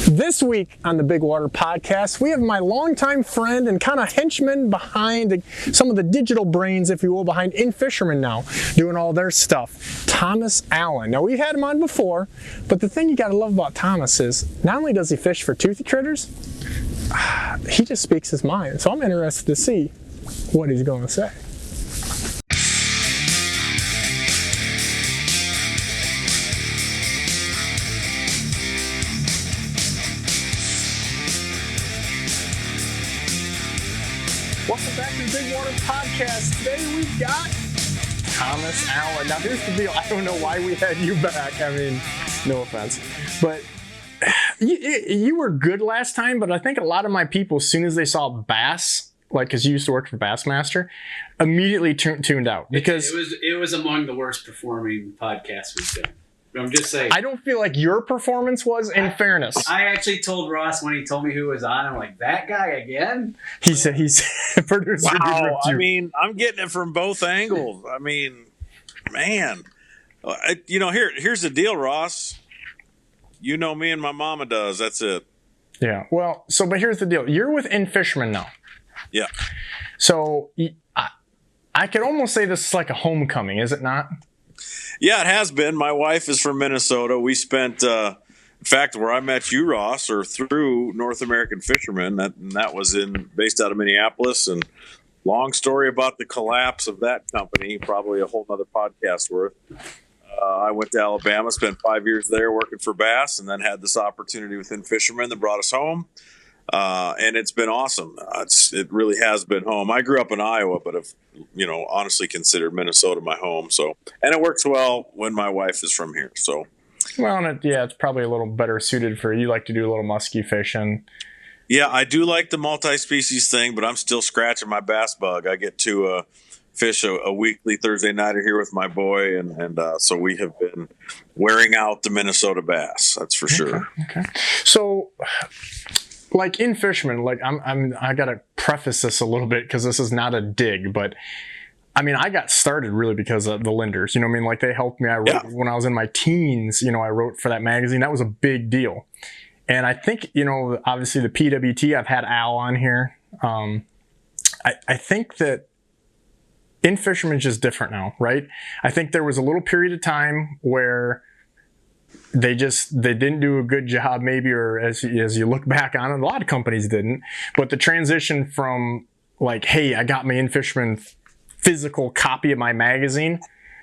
This week on the Bigwater podcast, we have my longtime friend and kind of henchman behind some of the digital brains, if you will, behind In-Fisherman now, doing all their stuff, Thomas Allen. Now, we've had him on before, but the thing you got to love about Thomas is not only does he fish for toothy critters, he just speaks his mind. So I'm interested to see what he's going to say. Welcome back to the Bigwater podcast. Today we've got Thomas Allen. Now here's the deal. I don't know why we had you back. I mean, no offense. But you were good last time, but I think a lot of my people, as soon as they saw bass, like because you used to work for Bassmaster, immediately tuned out. Because it was among the worst performing podcasts we've done. I'm just saying. I don't feel like your performance was, in fairness. I actually told Ross when he told me who was on, I'm like, that guy again? He said he's producer. Wow. I mean, I'm getting it from both angles. I mean, man. Here's the deal, Ross. You know me and my mama does. That's it. Yeah. Well, but here's the deal. You're with In-Fisherman now. Yeah. So I could almost say this is like a homecoming, is it not? Yeah, it has been. My wife is from Minnesota. We spent, in fact, where I met you, Ross, or through North American Fisherman. That was based out of Minneapolis. And long story about the collapse of that company, probably a whole nother podcast worth. I went to Alabama, spent 5 years there working for Bass, and then had this opportunity with In-Fisherman that brought us home. And it's been awesome. It really has been home. I grew up in Iowa, but have honestly considered Minnesota my home. So, and it works well when my wife is from here. So, well, and it's probably a little better suited for you. Like to do a little musky fishing. Yeah, I do like the multi-species thing, but I'm still scratching my bass bug. I get to fish a weekly Thursday nighter here with my boy, and so we have been wearing out the Minnesota bass. That's for sure. Okay. So, like In-Fisherman, like I gotta preface this a little bit because this is not a dig, but I mean I got started really because of the lenders. You know what I mean? Like they helped me. I wrote when I was in my teens. I wrote for that magazine. That was a big deal. And I think obviously the PWT. I've had Al on here. I think that In-Fisherman is just different now, right? I think there was a little period of time where they didn't do a good job, maybe, or as you look back on it, a lot of companies didn't. But the transition from like, hey, I got my In-Fisherman physical copy of my magazine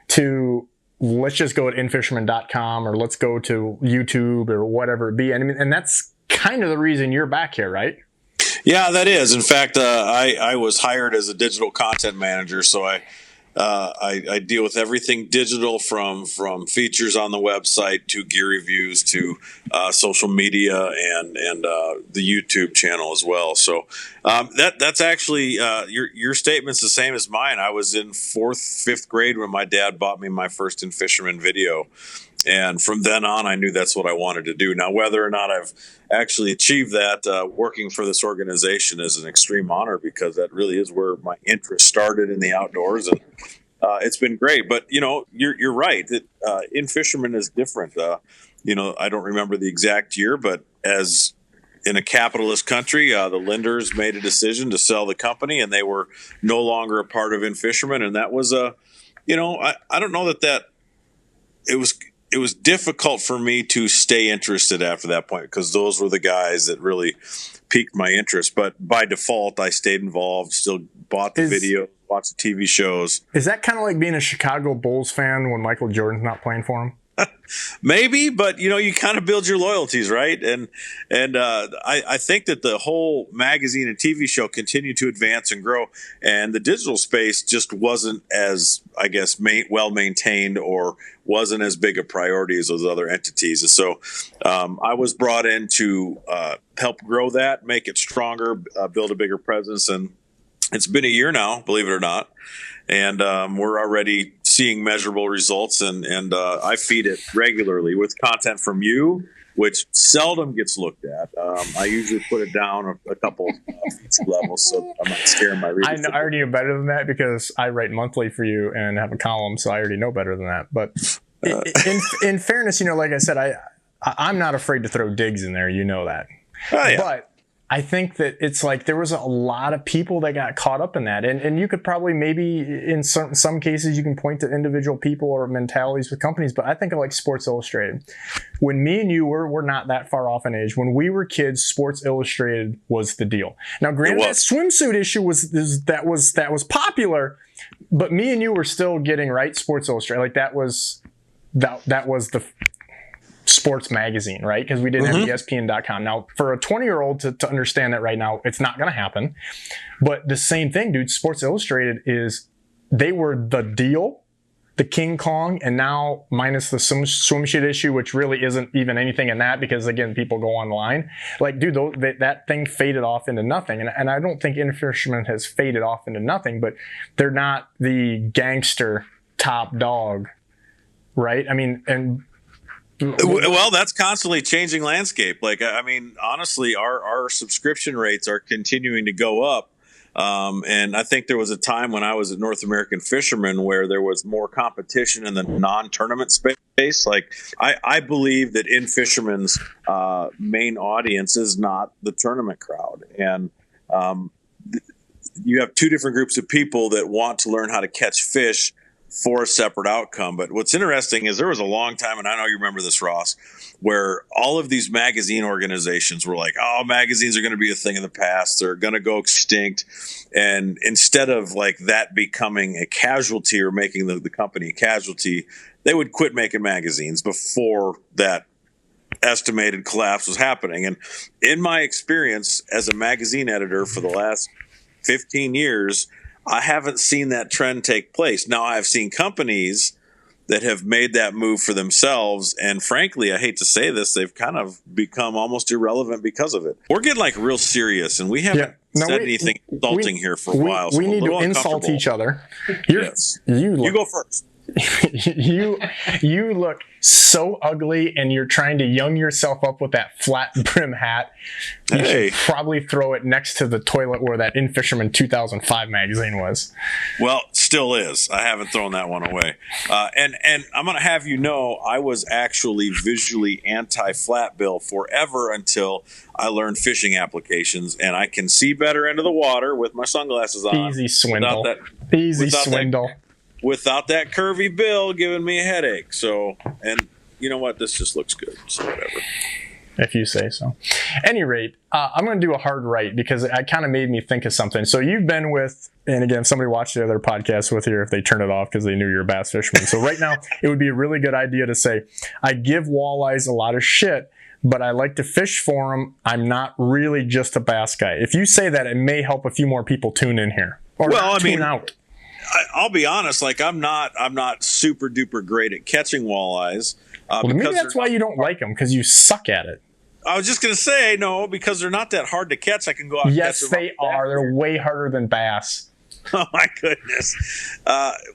to let's just go to infisherman.com or let's go to YouTube or whatever it be. And that's kind of the reason you're back here, right? Yeah, that is. In fact, I was hired as a digital content manager, so I deal with everything digital from features on the website to gear reviews to social media and the YouTube channel as well. So that's actually your statement's the same as mine. I was in 4th, 5th grade when my dad bought me my first In-Fisherman video. And from then on, I knew that's what I wanted to do. Now, whether or not I've actually achieved that, working for this organization is an extreme honor because that really is where my interest started in the outdoors. And it's been great. But, you're right. That In-Fisherman is different. I don't remember the exact year, but as in a capitalist country, the lenders made a decision to sell the company, and they were no longer a part of In-Fisherman. And that was I don't know that it was difficult for me to stay interested after that point because those were the guys that really piqued my interest. But by default, I stayed involved, still bought the video, watched the TV shows. Is that kind of like being a Chicago Bulls fan when Michael Jordan's not playing for him? Maybe, but you kind of build your loyalties, right? And I think that the whole magazine and TV show continued to advance and grow, and the digital space just wasn't as, I guess, well maintained or wasn't as big a priority as those other entities. And so I was brought in to help grow that, make it stronger, build a bigger presence, and it's been a year now, believe it or not. And we're already seeing measurable results, and I feed it regularly with content from you, which seldom gets looked at. I usually put it down a couple feature levels, so I'm not scaring my readers. I already know better than that because I write monthly for you and have a column, so I already know better than that. But in fairness, like I said, I'm not afraid to throw digs in there. You know that. Oh, yeah. But I think that it's like there was a lot of people that got caught up in that. And you could probably maybe in some cases you can point to individual people or mentalities with companies, but I think of like Sports Illustrated. When me and you we're not that far off in age. When we were kids, Sports Illustrated was the deal. Now, granted, that swimsuit issue was popular, but me and you were still getting Sports Illustrated. Like that was the sports magazine, right? Because we didn't have ESPN.com. Now, for a 20-year-old to understand that right now, it's not going to happen. But the same thing, dude. Sports Illustrated they were the deal, the King Kong, and now minus the swimsuit issue, which really isn't even anything in that because, again, people go online. Like, dude, that thing faded off into nothing. And I don't think In-Fisherman has faded off into nothing, but they're not the gangster top dog, right? I mean, and well, that's constantly changing landscape. Like, I mean, honestly, our subscription rates are continuing to go up. And I think there was a time when I was at North American Fisherman where there was more competition in the non-tournament space. Like, I believe that In-Fisherman's main audience is not the tournament crowd. And you have two different groups of people that want to learn how to catch fish for a separate outcome. But what's interesting is there was a long time, and I know you remember this, Ross, where all of these magazine organizations were like, oh, magazines are going to be a thing of the past. They're going to go extinct. And instead of like that becoming a casualty or making the company a casualty, they would quit making magazines before that estimated collapse was happening. And in my experience as a magazine editor for the last 15 years, I haven't seen that trend take place. Now, I've seen companies that have made that move for themselves, and frankly, I hate to say this, they've kind of become almost irrelevant because of it. We're getting like real serious, and we haven't said anything insulting here for a while. We need to insult each other. Yes. You go first. You look so ugly, and you're trying to young yourself up with that flat brim hat. You should probably throw it next to the toilet where that In-Fisherman 2005 magazine was. Well, still is. I haven't thrown that one away. And I'm going to have you know, I was actually visually anti-flat bill forever until I learned fishing applications, and I can see better into the water with my sunglasses on. Easy swindle. Swindle. Without that curvy bill giving me a headache. So, and you know what? This just looks good. So whatever. If you say so. Any rate, I'm going to do a hard right because it kind of made me think of something. So you've been with, and again, if somebody watched the other podcast with you, if they turn it off because they knew you're a bass fisherman. So right now, it would be a really good idea to say, I give walleyes a lot of shit, but I like to fish for them. I'm not really just a bass guy. If you say that, it may help a few more people tune in here. Or tune out. I'll be honest, like I'm not super duper great at catching walleyes. Well, maybe that's why you don't like them, because you suck at it. I was just going to say, no, because they're not that hard to catch. I can go out and catch them. Yes, they are. They're way harder than bass. Oh, my goodness.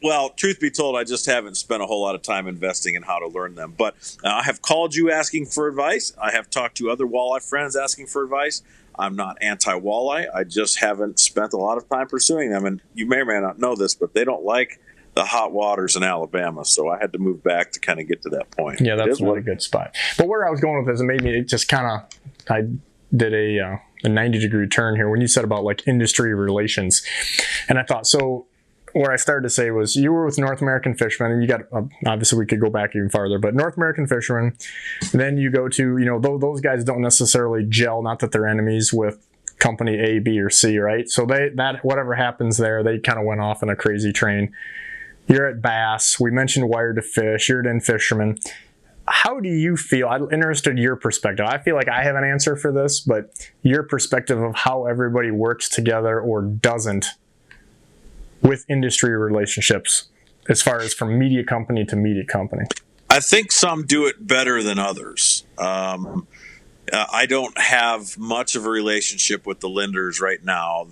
Well, truth be told, I just haven't spent a whole lot of time investing in how to learn them. But I have called you asking for advice. I have talked to other walleye friends asking for advice. I'm not anti-walleye. I just haven't spent a lot of time pursuing them. And you may or may not know this, but they don't like the hot waters in Alabama. So I had to move back to kind of get to that point. Yeah, that's not a good spot. But where I was going with this, it just kind of, I did a 90-degree turn here when you said about like industry relations. And I thought, so what I started to say was you were with North American Fisherman, and you got, obviously we could go back even farther, but North American Fisherman, then you go to, those guys don't necessarily gel, not that they're enemies with company A, B, or C, right? So that whatever happens there, they kind of went off on a crazy train. You're at Bass. We mentioned Wired to Fish. You're at In-Fisherman. How do you feel? I'm interested in your perspective. I feel like I have an answer for this, but your perspective of how everybody works together or doesn't with industry relationships, as far as from media company to media company. I think some do it better than others. I don't have much of a relationship with the lenders right now.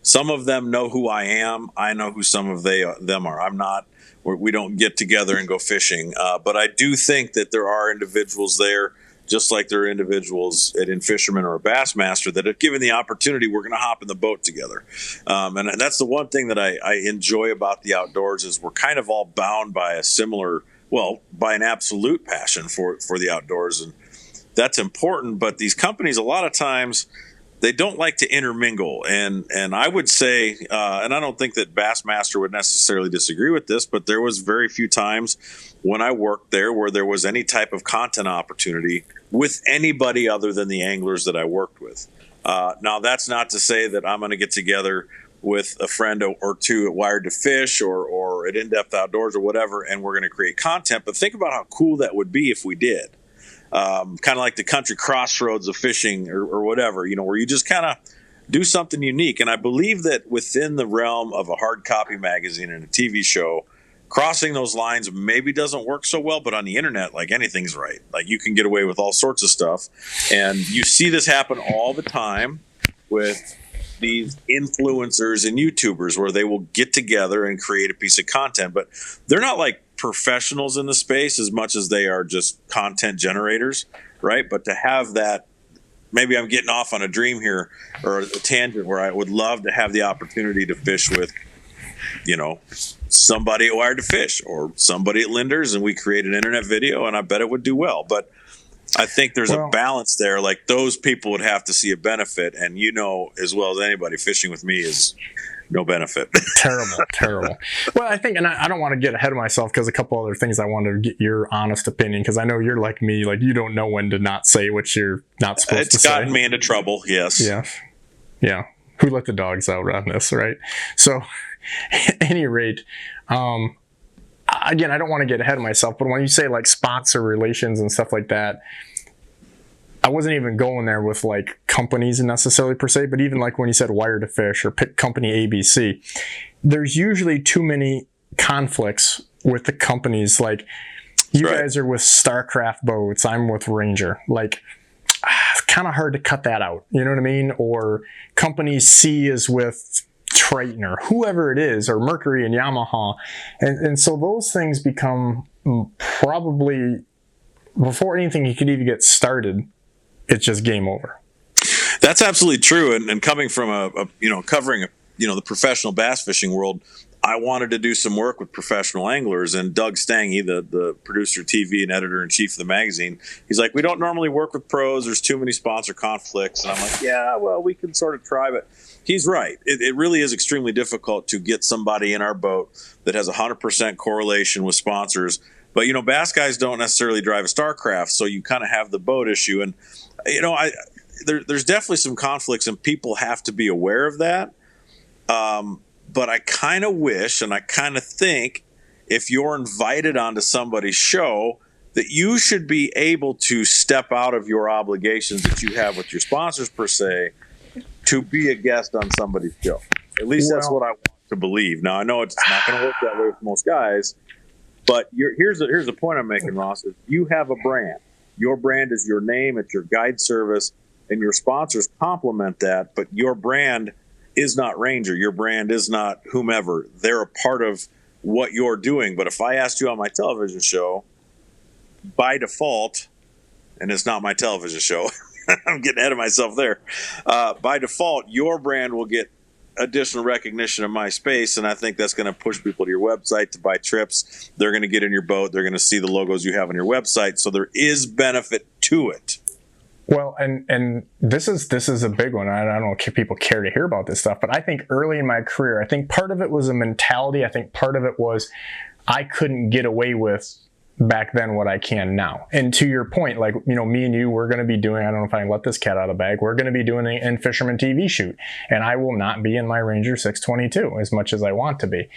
Some of them know who I am. I know who some of them are. We don't get together and go fishing. But I do think that there are individuals there, just like there are individuals at In-Fisherman or a Bassmaster, that if given the opportunity, we're going to hop in the boat together. And that's the one thing that I enjoy about the outdoors is we're kind of all bound by a similar by an absolute passion for the outdoors, and that's important. But these companies, a lot of times, they don't like to intermingle, and I would say, and I don't think that Bassmaster would necessarily disagree with this, but there was very few times when I worked there where there was any type of content opportunity with anybody other than the anglers that I worked with. Now, that's not to say that I'm going to get together with a friend or two at Wired to Fish or at In-Depth Outdoors or whatever, and we're going to create content. But think about how cool that would be if we did. Kind of like the country crossroads of fishing or whatever, where you just kind of do something unique. And I believe that within the realm of a hard copy magazine and a TV show, crossing those lines maybe doesn't work so well, but on the internet, like, anything's right. Like, you can get away with all sorts of stuff. And you see this happen all the time with these influencers and YouTubers, where they will get together and create a piece of content, but they're not like professionals in the space as much as they are just content generators, right? But to have that, maybe I'm getting off on a dream here or a tangent, where I would love to have the opportunity to fish with, somebody at Wired to Fish or somebody at Linders, and we create an internet video, and I bet it would do well. But I think there's a balance there. Like, those people would have to see a benefit, and as well as anybody, fishing with me is no benefit. Terrible. Well, I think, and I don't want to get ahead of myself, because a couple other things I wanted to get your honest opinion, because I know you're like me, like, you don't know when to not say what you're not supposed to say. It's gotten me into trouble, yes. Yeah. Who let the dogs out on this, right? So, at any rate, again, I don't want to get ahead of myself, but when you say like sponsor relations and stuff like that, I wasn't even going there with like companies necessarily per se, but even like when you said Wire to Fish or pick company ABC, there's usually too many conflicts with the companies. Like, you guys are with Starcraft boats, I'm with Ranger. Like, it's kind of hard to cut that out. You know what I mean? Or company C is with Triton or whoever it is, or Mercury and Yamaha. And so those things become, probably, before anything you could even get started, it's just game over. That's absolutely true. And coming from covering the professional bass fishing world, I wanted to do some work with professional anglers, and Doug Stange, the producer, TV, and editor-in-chief of the magazine, he's like, we don't normally work with pros. There's too many sponsor conflicts. And I'm like, yeah, well, we can sort of try, but he's right. It really is extremely difficult to get somebody in our boat that has 100% correlation with sponsors. But, bass guys don't necessarily drive a Starcraft, so you kind of have the boat issue. And, there's definitely some conflicts, and people have to be aware of that. But I kind of wish, and I kind of think, if you're invited onto somebody's show, that you should be able to step out of your obligations that you have with your sponsors, per se, to be a guest on somebody's show. At least that's what I want to believe. Now, I know it's not going to work that way with most guys, but here's the point I'm making, Ross, is you have a brand. Your brand is your name, it's your guide service, and your sponsors complement that, but your brand is not Ranger. Your brand is not whomever. They're a part of what you're doing. But if I asked you on my television show, by default, and it's not my television show, I'm getting ahead of myself there. By default, your brand will get additional recognition in my space, and I think that's going to push people to your website to buy trips. They're going to get in your boat. They're going to see the logos you have on your website. So there is benefit to it. Well, and this is a big one. I don't know if people care to hear about this stuff, but I think early in my career, I think part of it was a mentality. I think part of it was I couldn't get away with back then what I can now. And to your point, like, me and you, we're going to be doing, I don't know if I can let this cat out of the bag, we're going to be doing an In-Fisherman TV shoot, and I will not be in my Ranger 622 as much as I want to be.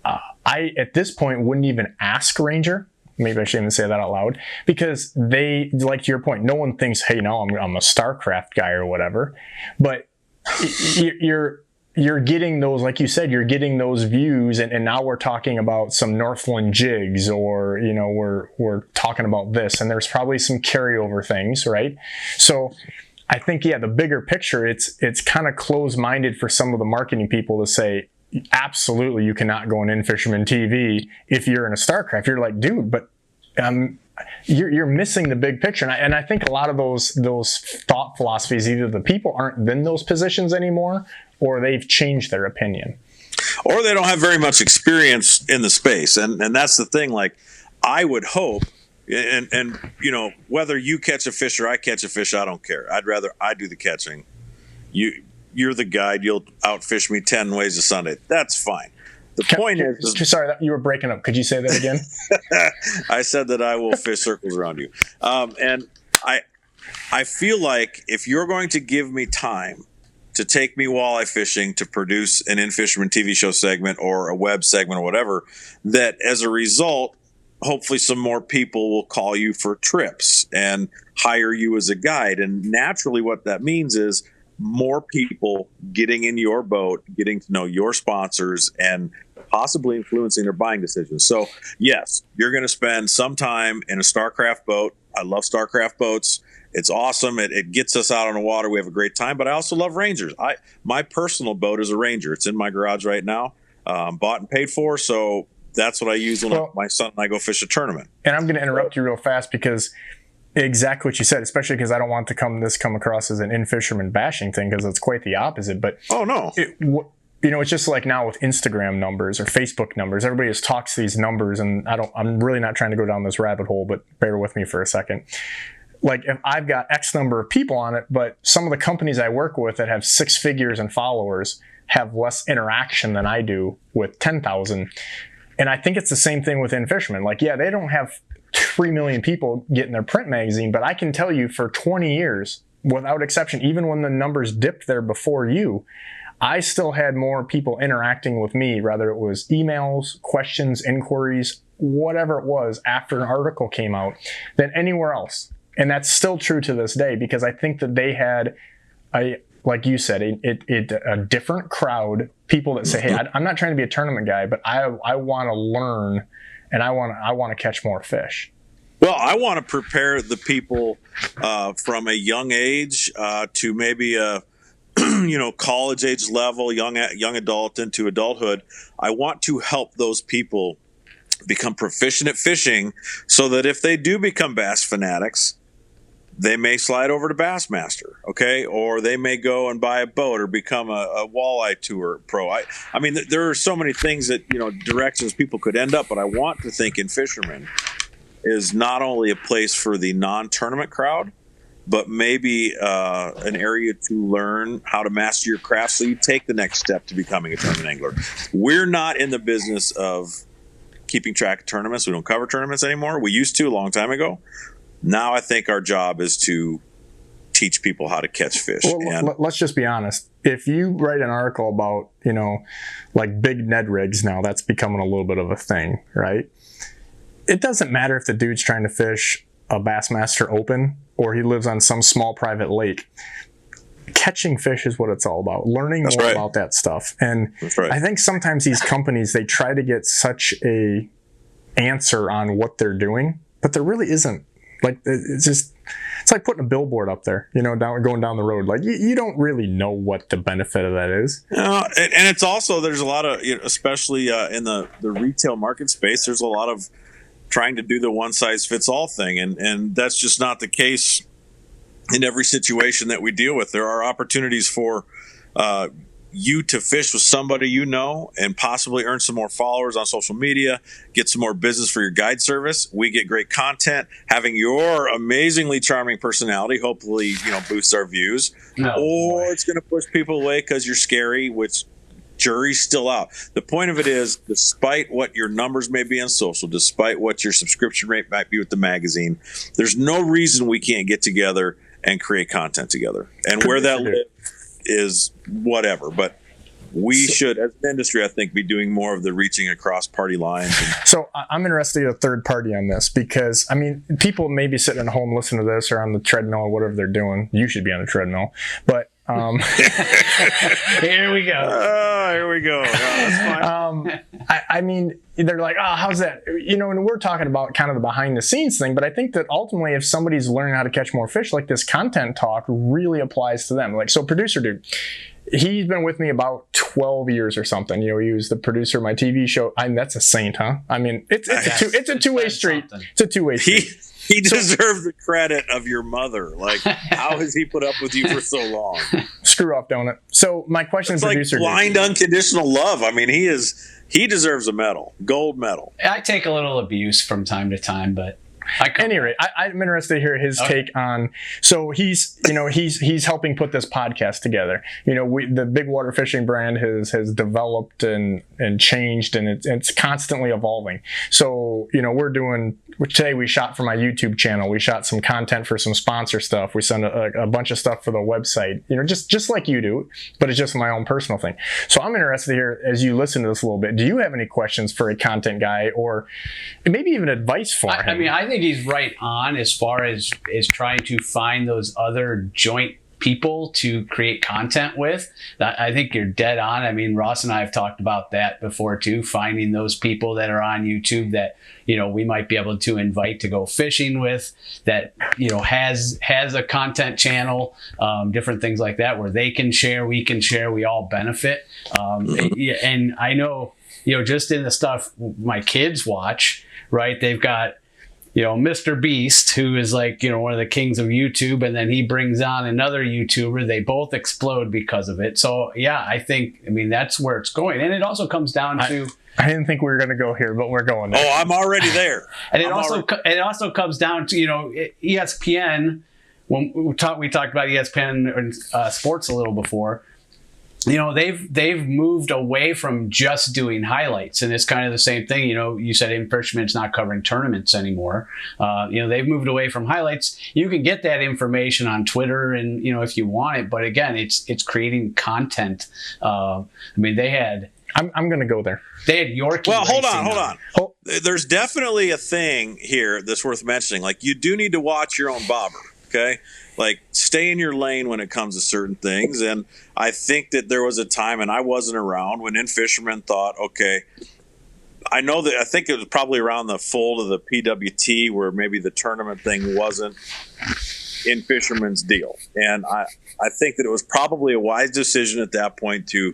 I, at this point, wouldn't even ask Ranger. Maybe I shouldn't even say that out loud, because they, like, to your point, no one thinks, hey, no, I'm a Starcraft guy or whatever. But you're getting those, like you said, you're getting those views, and now we're talking about some Northland jigs, or we're talking about this, and there's probably some carryover things, right? So I think, the bigger picture, it's kind of closed-minded for some of the marketing people to say, absolutely, you cannot go on In-Fisherman TV if you're in a Starcraft. You're like, dude, but you're missing the big picture. And I think a lot of those thought philosophies, either the people aren't in those positions anymore, or they've changed their opinion. Or they don't have very much experience in the space. And that's the thing. Like, I would hope, and whether you catch a fish or I catch a fish, I don't care. I'd rather I do the catching. You're the guide. You'll outfish me 10 ways to Sunday. That's fine. The point is, sorry, you were breaking up. Could you say that again? I said that I will fish circles around you. And I feel like if you're going to give me time to take me walleye fishing to produce an In-Fisherman TV show segment or a web segment or whatever, that as a result, hopefully some more people will call you for trips and hire you as a guide. And naturally what that means is more people getting in your boat, getting to know your sponsors, and possibly influencing their buying decisions. So yes, you're going to spend some time in a Starcraft boat. I love Starcraft boats. It's awesome. It gets us out on the water. We have a great time, but I also love Rangers. My personal boat is a Ranger. It's in my garage right now, bought and paid for. So that's what I use when my son and I go fish a tournament. And I'm going to interrupt you real fast because exactly what you said, especially because I don't want to come across as an In-Fisherman bashing thing, because it's quite the opposite. But it's just like now with Instagram numbers or Facebook numbers. Everybody just talks these numbers, and I'm really not trying to go down this rabbit hole, but bear with me for a second. Like, if I've got X number of people on it, but some of the companies I work with that have 6 figures in followers have less interaction than I do with 10,000. And I think it's the same thing with In-Fisherman. Like, yeah, they don't have 3 million people getting their print magazine, but I can tell you for 20 years, without exception, even when the numbers dipped there before you, I still had more people interacting with me, whether it was emails, questions, inquiries, whatever it was after an article came out, than anywhere else. And that's still true to this day, because I think that they had, like you said, a different crowd, people that say, hey, I'm not trying to be a tournament guy, but I want to learn, and I want to catch more fish. Well, I want to prepare the people from a young age to maybe a college age level, young adult into adulthood. I want to help those people become proficient at fishing, so that if they do become bass fanatics, they may slide over to Bassmaster, okay? Or they may go and buy a boat or become a walleye tour pro. I mean, there are so many things that, directions people could end up, but I want to think In-Fisherman is not only a place for the non-tournament crowd, but maybe an area to learn how to master your craft so you take the next step to becoming a tournament angler. We're not in the business of keeping track of tournaments. We don't cover tournaments anymore. We used to a long time ago. Now I think our job is to teach people how to catch fish. Well, let's just be honest. If you write an article about, like big Ned rigs now, that's becoming a little bit of a thing, right? It doesn't matter if the dude's trying to fish a Bassmaster Open or he lives on some small private lake. Catching fish is what it's all about. Learning more about that stuff. And I think sometimes these companies, they try to get such a answer on what they're doing, but there really isn't. Like, it's like putting a billboard up there, going down the road. Like, you don't really know what the benefit of that is. And it's also, there's a lot of, especially in the retail market space, there's a lot of trying to do the one size fits all thing. And that's just not the case in every situation that we deal with. There are opportunities for you to fish with somebody and possibly earn some more followers on social media, get some more business for your guide service. We get great content. Having your amazingly charming personality hopefully boosts our views. It's going to push people away because you're scary, which jury's still out. The point of it is, despite what your numbers may be on social, despite what your subscription rate might be with the magazine, there's no reason we can't get together and create content together. And where that lives is whatever, but we should, as an industry, I think, be doing more of the reaching across party lines. So I'm interested in a third party on this, because people may be sitting at home listening to this or on the treadmill or whatever they're doing. You should be on a treadmill, but here we go. Here we go. That's fine. They're like, oh, how's that? And we're talking about kind of the behind the scenes thing, but I think that ultimately, if somebody's learning how to catch more fish, like, this content talk really applies to them. Like, so producer dude, he's been with me about 12 years or something. He was the producer of my TV show. That's a saint, huh? It's a two-way street. It's a two-way street. He deserves the credit of your mother. Like, how has he put up with you for so long? screw off donut. So my question, It's like producer, blind unconditional love. I mean, he deserves a medal, gold medal. I take a little abuse from time to time, but at any rate, I'm interested to hear his take on. So he's helping put this podcast together. The Bigwater Fishing brand has developed and changed, and it's constantly evolving. So we're doing today. We shot for my YouTube channel. We shot some content for some sponsor stuff. We sent a bunch of stuff for the website. Just like you do, but it's just my own personal thing. So I'm interested to hear, as you listen to this a little bit, do you have any questions for a content guy, or maybe even advice for him? I mean, I think he's right on as far as trying to find those other joint people to create content with. I think you're dead on. I mean, Ross and I have talked about that before too, finding those people that are on YouTube that we might be able to invite to go fishing with, that has a content channel, different things like that, where they can share, we can share, we all benefit. And I know just in the stuff my kids watch, right, they've got Mr. Beast, who is like, one of the kings of YouTube, and then he brings on another YouTuber. They both explode because of it. So, yeah, I mean, that's where it's going. And it also comes down to... I didn't think we were going to go here, but we're going there. Oh, I'm already there. And it also comes down to, ESPN. When we talked about ESPN and sports a little before. They've moved away from just doing highlights, and it's kind of the same thing. You said In-Fisherman's not covering tournaments anymore. They've moved away from highlights. You can get that information on Twitter, and if you want it. But again, it's creating content. I mean, they had. I'm going to go there. They had Yorkie. Well, hold on. There's definitely a thing here that's worth mentioning. Like, you do need to watch your own bobber. Okay. Like, stay in your lane when it comes to certain things. And I think that there was a time, and I wasn't around, when In-Fisherman thought, okay, I think it was probably around the fold of the PWT where maybe the tournament thing wasn't In-Fisherman's deal. And I think that it was probably a wise decision at that point to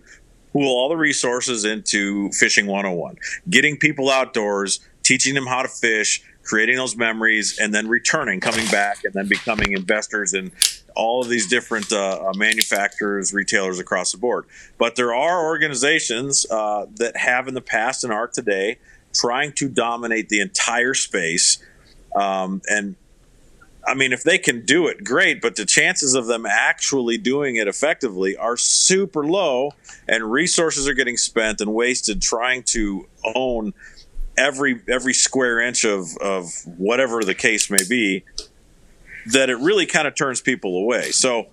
pool all the resources into Fishing 101, getting people outdoors, teaching them how to fish, creating those memories, and then returning, coming back, and then becoming investors in all of these different manufacturers, retailers across the board. But there are organizations that have in the past and are today trying to dominate the entire space. And I mean, if they can do it, great, but the chances of them actually doing it effectively are super low, and resources are getting spent and wasted trying to own every square inch of whatever the case may be, that it really kind of turns people away. So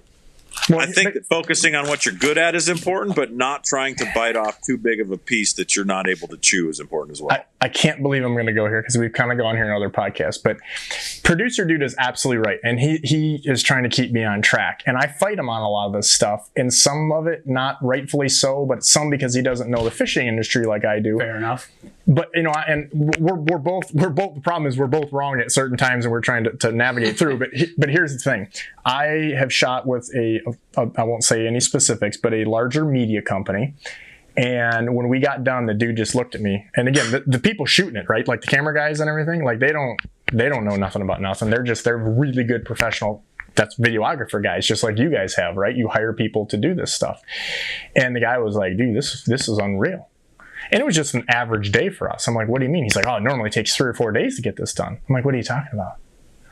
I think that focusing on what you're good at is important, but not trying to bite off too big of a piece that you're not able to chew is important as well. I can't believe I'm going to go here because we've kind of gone here in other podcasts, but producer dude is absolutely right. And he is trying to keep me on track. And I fight him on a lot of this stuff, and some of it not rightfully so, but some because he doesn't know the fishing industry like I do. Fair enough. But, and we're both, the problem is we're both wrong at certain times, and we're trying to navigate through. But here's the thing. I have shot with I won't say any specifics, but a larger media company. And when we got done, the dude just looked at me. And again, the people shooting it, right? Like the camera guys and everything, like they don't know nothing about nothing. They're really good professional. That's videographer guys, just like you guys have, right? You hire people to do this stuff. And the guy was like, dude, this is unreal. And it was just an average day for us. I'm like, what do you mean? He's like, oh, it normally takes 3 or 4 days to get this done. I'm like, what are you talking about?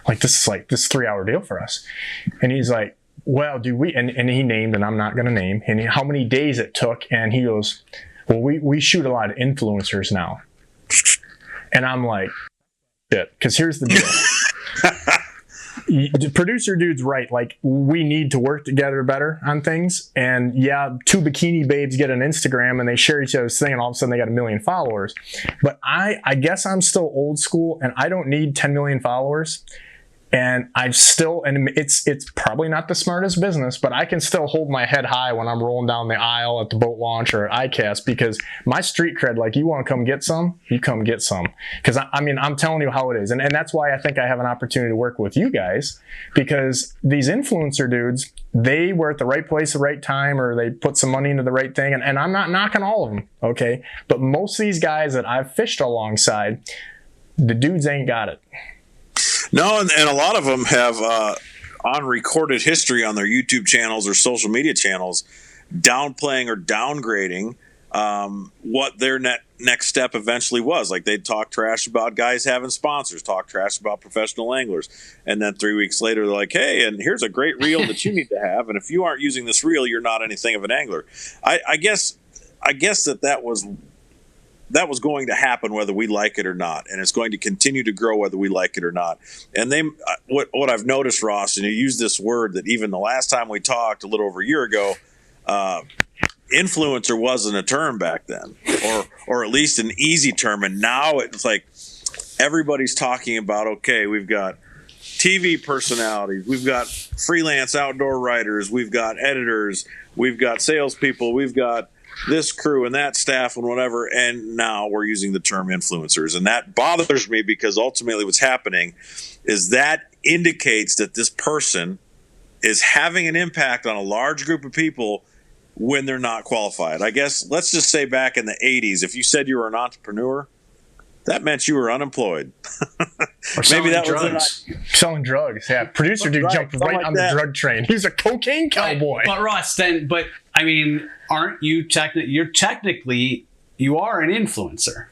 Like, this is 3-hour deal for us. And he's like, well, do we, and he named, and I'm not going to name, and how many days it took. And he goes, well, we shoot a lot of influencers now. And I'm like, shit, because here's the deal. The producer dude's right. Like, we need to work together better on things. And yeah, 2 bikini babes get an Instagram and they share each other's thing, and all of a sudden they got 1 million followers. But I guess I'm still old school, and I don't need 10 million followers. And it's probably not the smartest business, but I can still hold my head high when I'm rolling down the aisle at the boat launch or ICAST, because my street cred, like, you want to come get some, you come get some. Because I mean, I'm telling you how it is. And that's why I think I have an opportunity to work with you guys, because these influencer dudes, they were at the right place at the right time, or they put some money into the right thing. And I'm not knocking all of them, okay? But most of these guys that I've fished alongside, the dudes ain't got it. No, and a lot of them have on recorded history on their YouTube channels or social media channels, downplaying or downgrading what their next step eventually was. Like they'd talk trash about guys having sponsors, talk trash about professional anglers, and then 3 weeks later they're like, hey, and here's a great reel that you need to have, and if you aren't using this reel, you're not anything of an angler. I guess that was going to happen whether we like it or not, and it's going to continue to grow whether we like it or not. And what I've noticed, Ross, and you used this word that even the last time we talked a little over a year ago, influencer wasn't a term back then, or at least an easy term. And now it's like everybody's talking about, okay, we've got TV personalities, we've got freelance outdoor writers, we've got editors, we've got salespeople, we've got this crew and that staff and whatever. And now we're using the term influencers. And that bothers me because ultimately what's happening is that indicates that this person is having an impact on a large group of people when they're not qualified. I guess let's just say back in the 80s, if you said you were an entrepreneur, that meant you were unemployed. Or maybe that drugs. was selling drugs. Yeah, producer dude jumped right on the drug train. He's a cocaine cowboy. But Ross, but I mean, aren't you technically you are an influencer,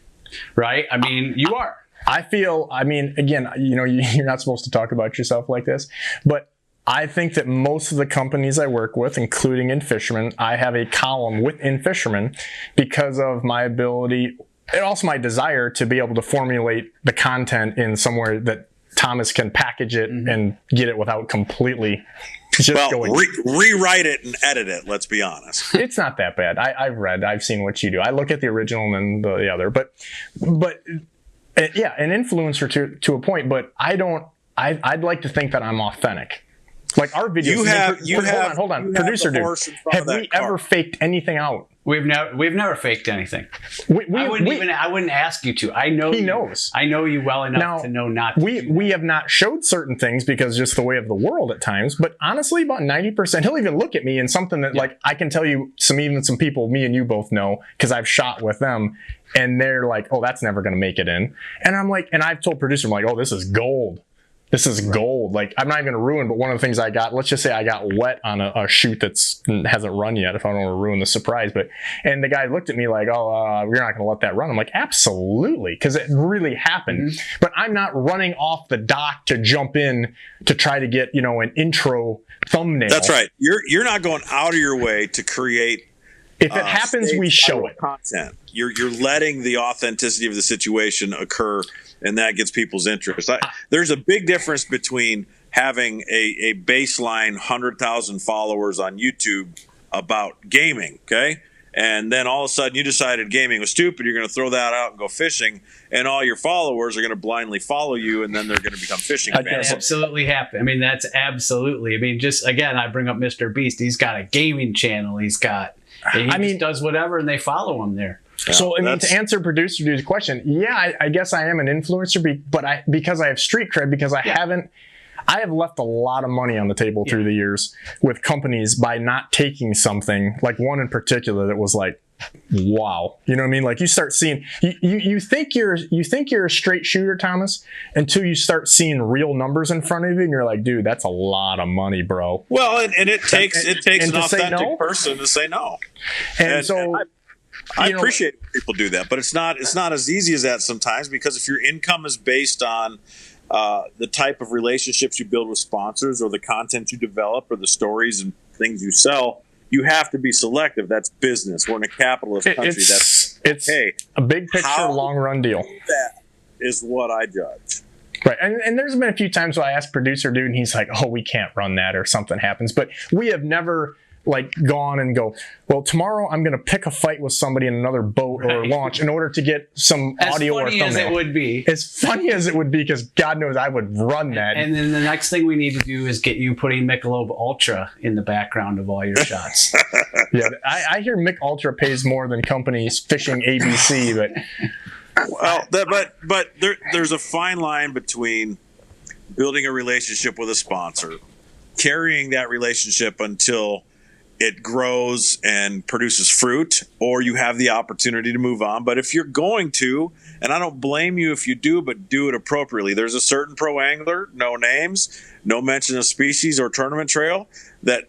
right? I mean, you are. I feel. I mean, again, you're not supposed to talk about yourself like this, but I think that most of the companies I work with, including In-Fisherman, I have a column with In-Fisherman because of my ability and also my desire to be able to formulate the content in somewhere that Thomas can package it and get it without completely just going. Rewrite it and edit it, let's be honest. It's not that bad. I've seen what you do. I look at the original and then the other. But yeah, an influencer to a point, but I'd like to think that I'm authentic. Like our videos. Hold on. Producer dude, have we ever faked anything out? We've never faked anything. I wouldn't ask you to. I know he knows. I know you well enough to know not to. We have not showed certain things because just the way of the world at times. But honestly, about 90%, he'll even look at me and something that like I can tell you some people me and you both know because I've shot with them, and they're like, oh, that's never going to make it in. And I'm like, and I've told producer, I'm like, oh, this is gold. This is gold. Like, I'm not even going to ruin, but one of the things I got, let's just say I got wet on a shoot hasn't run yet, if I don't want to ruin the surprise. And the guy looked at me like, oh, you're not going to let that run. I'm like, absolutely, because it really happened. Mm-hmm. But I'm not running off the dock to jump in to try to get, an intro thumbnail. That's right. You're not going out of your way to create. If it happens, we show it. Content. You're letting the authenticity of the situation occur, and that gets people's interest. There's a big difference between having a baseline 100,000 followers on YouTube about gaming, okay? And then all of a sudden you decided gaming was stupid, you're going to throw that out and go fishing, and all your followers are going to blindly follow you, and then they're going to become fishing fans. That absolutely happen. I mean, that's absolutely. I mean, just again, I bring up Mr. Beast. He's got a gaming channel. He just does whatever, and they follow him there. So, to answer producer dude's question, yeah, I guess I am an influencer, but because I have street cred, because I have left a lot of money on the table through the years with companies by not taking something, like one in particular that was like, wow. You know what I mean? Like you start seeing, you think you're a straight shooter, Thomas, until you start seeing real numbers in front of you, and you're like, dude, that's a lot of money, bro. Well, and it takes an authentic person to say no. And so I appreciate when people do that, but it's not as easy as that sometimes, because if your income is based on the type of relationships you build with sponsors, or the content you develop, or the stories and things you sell, you have to be selective. That's business. We're in a capitalist country. It's a big picture, long run deal. That is what I judge. Right, and there's been a few times where I asked producer dude, and he's like, "Oh, we can't run that," or something happens. But we have never gone and go, well, tomorrow I'm going to pick a fight with somebody in another boat or launch in order to get some audio or thumbnail. As funny as it would be. As funny as it would be, because God knows I would run that. And then the next thing we need to do is get you putting Michelob Ultra in the background of all your shots. Yeah, I hear Mick Ultra pays more than companies fishing ABC, but... Well, but there's a fine line between building a relationship with a sponsor, carrying that relationship until it grows and produces fruit, or you have the opportunity to move on. But if you're going to, and I don't blame you if you do, but do it appropriately. There's a certain pro angler, no names, no mention of species or tournament trail, that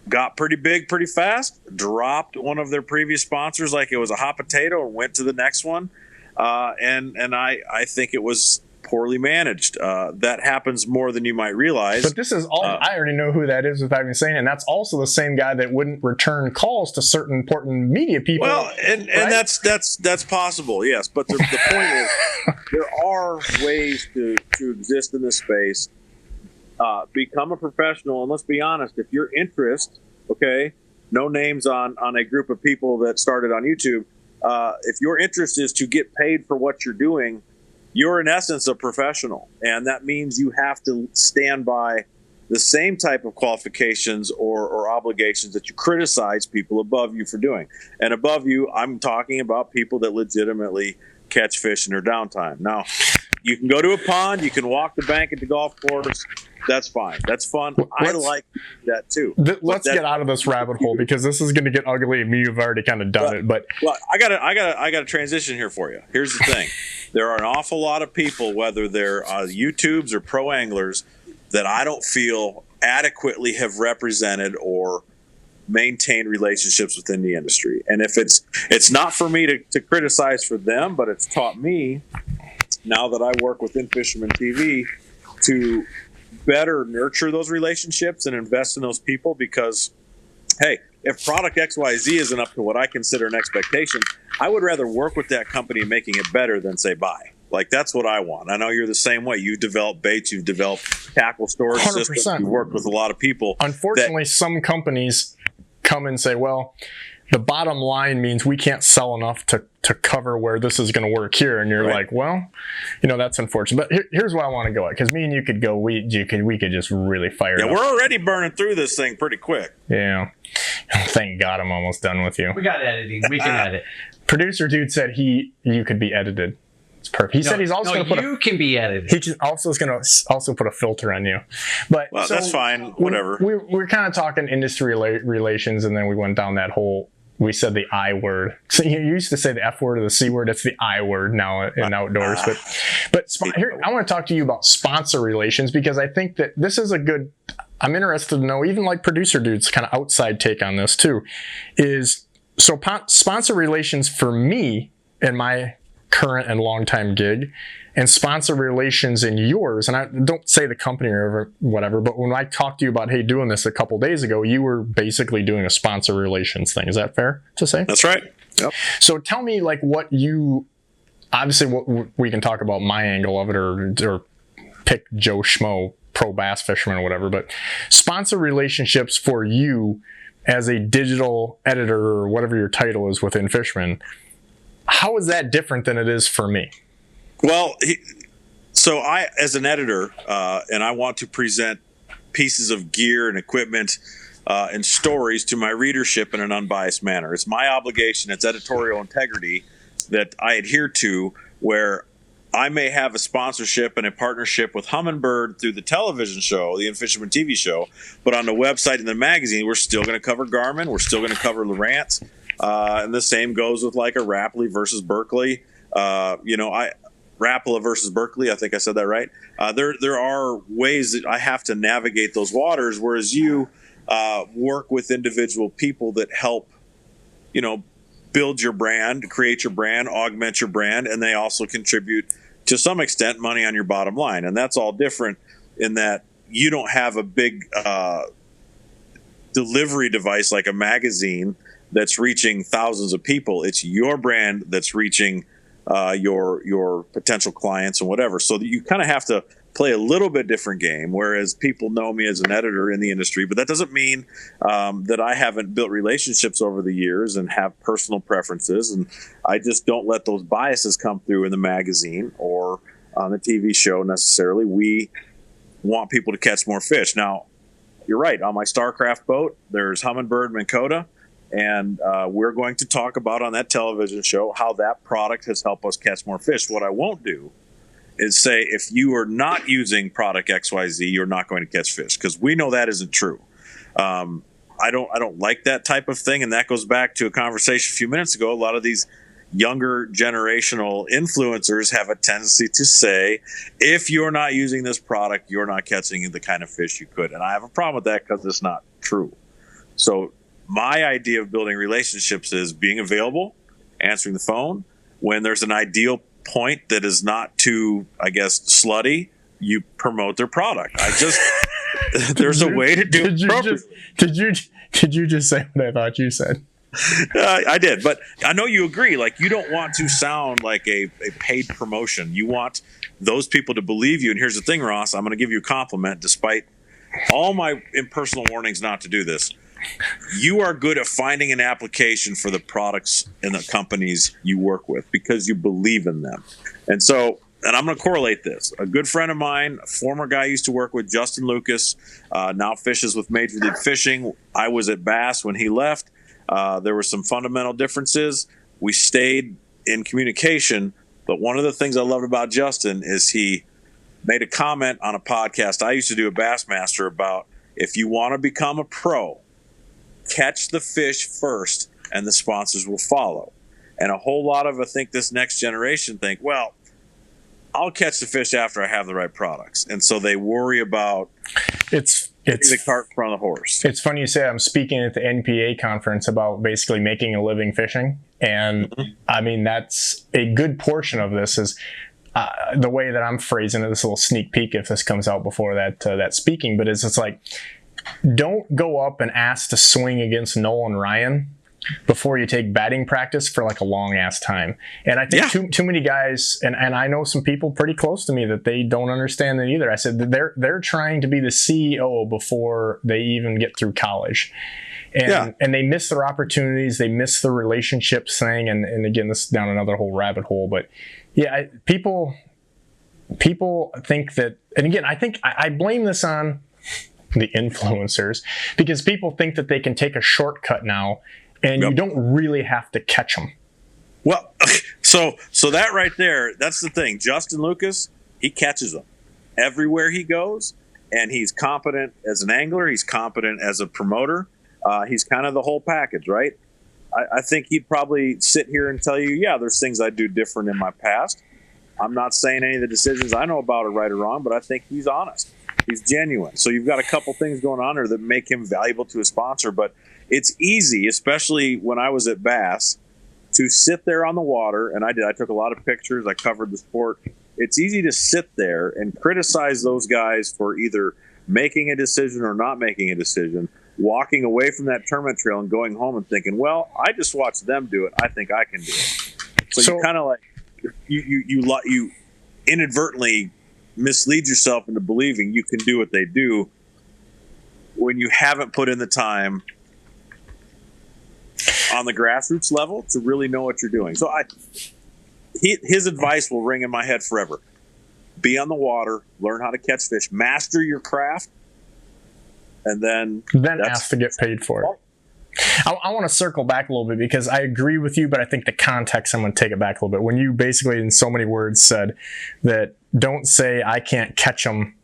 got pretty big pretty fast, dropped one of their previous sponsors like it was a hot potato and went to the next one. And I think it was poorly managed. That happens more than you might realize. But this is all, I already know who that is without even saying, and that's also the same guy that wouldn't return calls to certain important media people. Well, and right? that's possible, yes. But the point is, there are ways to exist in this space. Become a professional, and let's be honest, if your interest, okay, no names on a group of people that started on YouTube, if your interest is to get paid for what you're doing, you're in essence a professional, and that means you have to stand by the same type of qualifications or obligations that you criticize people above you for doing. And above you, I'm talking about people that legitimately catch fish in their downtime. Now, you can go to a pond, you can walk the bank at the golf course. That's fine. That's fun. I like that too. Let's get out of this rabbit hole, because this is going to get ugly, and you've already kind of done it. But I got a transition here for you. Here's the thing: there are an awful lot of people, whether they're YouTubes or pro anglers, that I don't feel adequately have represented or maintained relationships within the industry. And if it's not for me to criticize for them, but it's taught me, now that I work with In-Fisherman TV, to better nurture those relationships and invest in those people. Because, hey, if product XYZ isn't up to what I consider an expectation, I would rather work with that company making it better than say buy. Like, that's what I want. I know you're the same way. You develop baits, you've developed tackle storage 100%. systems, you worked with a lot of people. Unfortunately, some companies come and say, well, the bottom line means we can't sell enough to cover where this is going to work here. And you're like, well, that's unfortunate. But here's where I want to go at, because me and you could go, we could just really fire it up. We're already burning through this thing pretty quick. Yeah. Thank God I'm almost done with you. We got editing. We can edit. Producer dude said you could be edited. It's perfect. He said he's also going to put you can be edited. He also is going to put a filter on you. But well, that's fine. Whatever. We're kind of talking industry relations, and then we went down that whole. We said the I word. So you used to say the F word or the C word. It's the I word now in outdoors. But here, I want to talk to you about sponsor relations, because I think that this is a good. I'm interested to know, even like producer dude's kind of outside take on this too, is so sponsor relations for me in my current and longtime gig, and sponsor relations in yours. And I don't say the company or whatever, but when I talked to you about, hey, doing this a couple days ago, you were basically doing a sponsor relations thing. Is that fair to say? That's right. Yep. So tell me, like, what we can talk about my angle of it, or pick Joe Schmo, pro bass fisherman or whatever, but sponsor relationships for you as a digital editor or whatever your title is within In-Fisherman. How is that different than it is for me? Well, so I, as an editor, and I want to present pieces of gear and equipment and stories to my readership in an unbiased manner. It's my obligation, it's editorial integrity that I adhere to, where I may have a sponsorship and a partnership with Humminbird through the television show, the In-Fisherman TV show, but on the website and the magazine, we're still going to cover Garmin, we're still going to cover Lowrance, and the same goes with like a Rapala versus Berkeley. Rapala versus Berkeley, I think I said that right. There are ways that I have to navigate those waters, whereas you work with individual people that help, build your brand, create your brand, augment your brand, and they also contribute to some extent money on your bottom line. And that's all different in that you don't have a big delivery device like a magazine that's reaching thousands of people. It's your brand that's reaching your potential clients and whatever. So you kind of have to play a little bit different game, whereas people know me as an editor in the industry, but that doesn't mean that I haven't built relationships over the years and have personal preferences, and I just don't let those biases come through in the magazine or on the TV show necessarily. We want people to catch more fish. Now, you're right, on my Starcraft boat, there's Humminbird Minn Kota, and we're going to talk about on that television show how that product has helped us catch more fish. What I won't do is say, if you are not using product XYZ, you're not going to catch fish, because we know that isn't true. I don't like that type of thing. And that goes back to a conversation a few minutes ago. A lot of these younger generational influencers have a tendency to say, if you're not using this product, you're not catching the kind of fish you could. And I have a problem with that because it's not true. So my idea of building relationships is being available, answering the phone. When there's an ideal point that is not too, I guess, slutty, you promote their product. There's a way to do it appropriately. Did you just say what I thought you said? I did, but I know you agree. Like, you don't want to sound like a paid promotion. You want those people to believe you. And here's the thing, Ross, I'm going to give you a compliment despite all my impersonal warnings not to do this. You are good at finding an application for the products and the companies you work with because you believe in them. And I'm going to correlate this. A good friend of mine, a former guy I used to work with, Justin Lucas, now fishes with Major League Fishing. I was at Bass when he left. There were some fundamental differences. We stayed in communication, but one of the things I loved about Justin is he made a comment on a podcast I used to do at Bassmaster about, if you want to become a pro, catch the fish first and the sponsors will follow. And a whole lot of, I think, this next generation think, well, I'll catch the fish after I have the right products. And so they worry about it's the cart in front of the horse. It's funny you say. I'm speaking at the NPA conference about basically making a living fishing. And I mean, that's a good portion of this is the way that I'm phrasing it, this little sneak peek if this comes out before that speaking, but it's like, don't go up and ask to swing against Nolan Ryan before you take batting practice for like a long ass time. And I think too many guys, and I know some people pretty close to me that they don't understand that either. I said that they're trying to be the CEO before they even get through college. And they miss their opportunities, they miss the relationships thing, and again, this is down another whole rabbit hole. But yeah, people think that, and again, I think I blame this on the influencers, because people think that they can take a shortcut now and you don't really have to catch them. Well, so that right there, that's the thing. Justin Lucas, he catches them everywhere he goes, and he's competent as an angler. He's competent as a promoter. He's kind of the whole package, right? I think he'd probably sit here and tell you, yeah, there's things I do different in my past. I'm not saying any of the decisions I know about are right or wrong, but I think he's honest. He's genuine. So you've got a couple things going on there that make him valuable to a sponsor. But it's easy, especially when I was at Bass, to sit there on the water, and I did. I took a lot of pictures. I covered the sport. It's easy to sit there and criticize those guys for either making a decision or not making a decision, walking away from that tournament trail and going home and thinking, well, I just watched them do it. I think I can do it. So you kind of like, you inadvertently mislead yourself into believing you can do what they do when you haven't put in the time on the grassroots level to really know what you're doing. So his advice will ring in my head forever. Be on the water, learn how to catch fish, master your craft, and then ask to get paid for it. I want to circle back a little bit because I agree with you, but I think the context, I'm going to take it back a little bit. When you basically in so many words said that don't say I can't catch them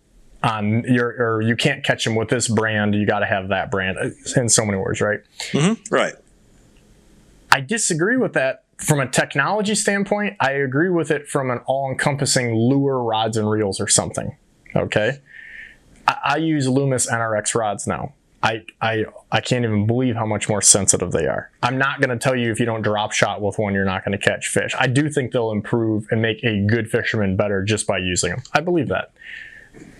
on or you can't catch them with this brand, you got to have that brand, in so many words, right? Mm-hmm. Right. I disagree with that from a technology standpoint. I agree with it from an all-encompassing lure, rods, and reels or something. Okay? I use Loomis NRX rods now. I can't even believe how much more sensitive they are. I'm not going to tell you if you don't drop shot with one, you're not going to catch fish. I do think they'll improve and make a good fisherman better just by using them. I believe that.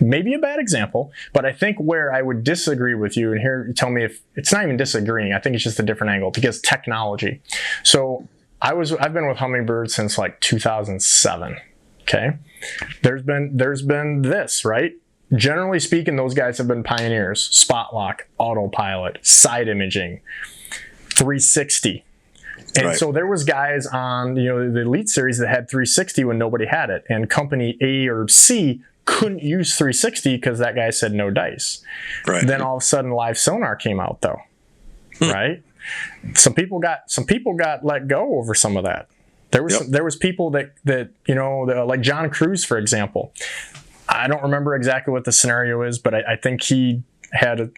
Maybe a bad example, but I think where I would disagree with you, and here tell me if it's not even disagreeing, I think it's just a different angle, because technology. So I've been with Humminbird since like 2007. Okay. There's been this, right? Generally speaking, those guys have been pioneers. Spot lock, autopilot, side imaging, 360. And right. So there was guys on, the Elite Series that had 360 when nobody had it. And company A or C couldn't use 360 because that guy said no dice. Right. Then all of a sudden live sonar came out though. Right? Some people got let go over some of that. There was people that like John Cruz, for example. I don't remember exactly what the scenario is, but I think he had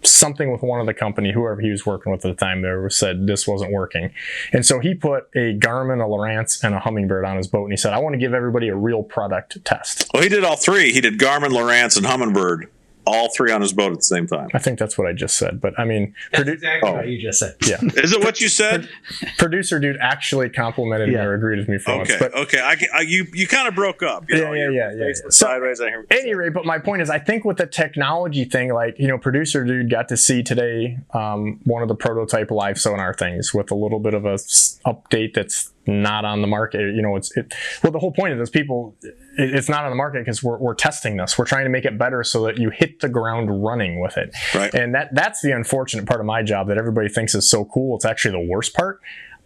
something with one of the company, whoever he was working with at the time, there said this wasn't working. And so he put a Garmin, a Lowrance, and a Humminbird on his boat, and he said, I want to give everybody a real product test. Well, he did all three. He did Garmin, Lowrance, and Humminbird, all three on his boat at the same time. I think that's what I just said, but I mean, that's exactly what you just said. Yeah. Is it what you said? Producer dude actually complimented me or agreed with me for once. But you kind of broke up. Yeah. Sideways. Anyway, but my point is, I think with the technology thing, like, producer dude got to see today one of the prototype live sonar things with a little bit of a update that's not on the market. Well, the whole point of this, it's not on the market because we're testing this. We're trying to make it better so that you hit the ground running with it. Right. And that's the unfortunate part of my job that everybody thinks is so cool. It's actually the worst part.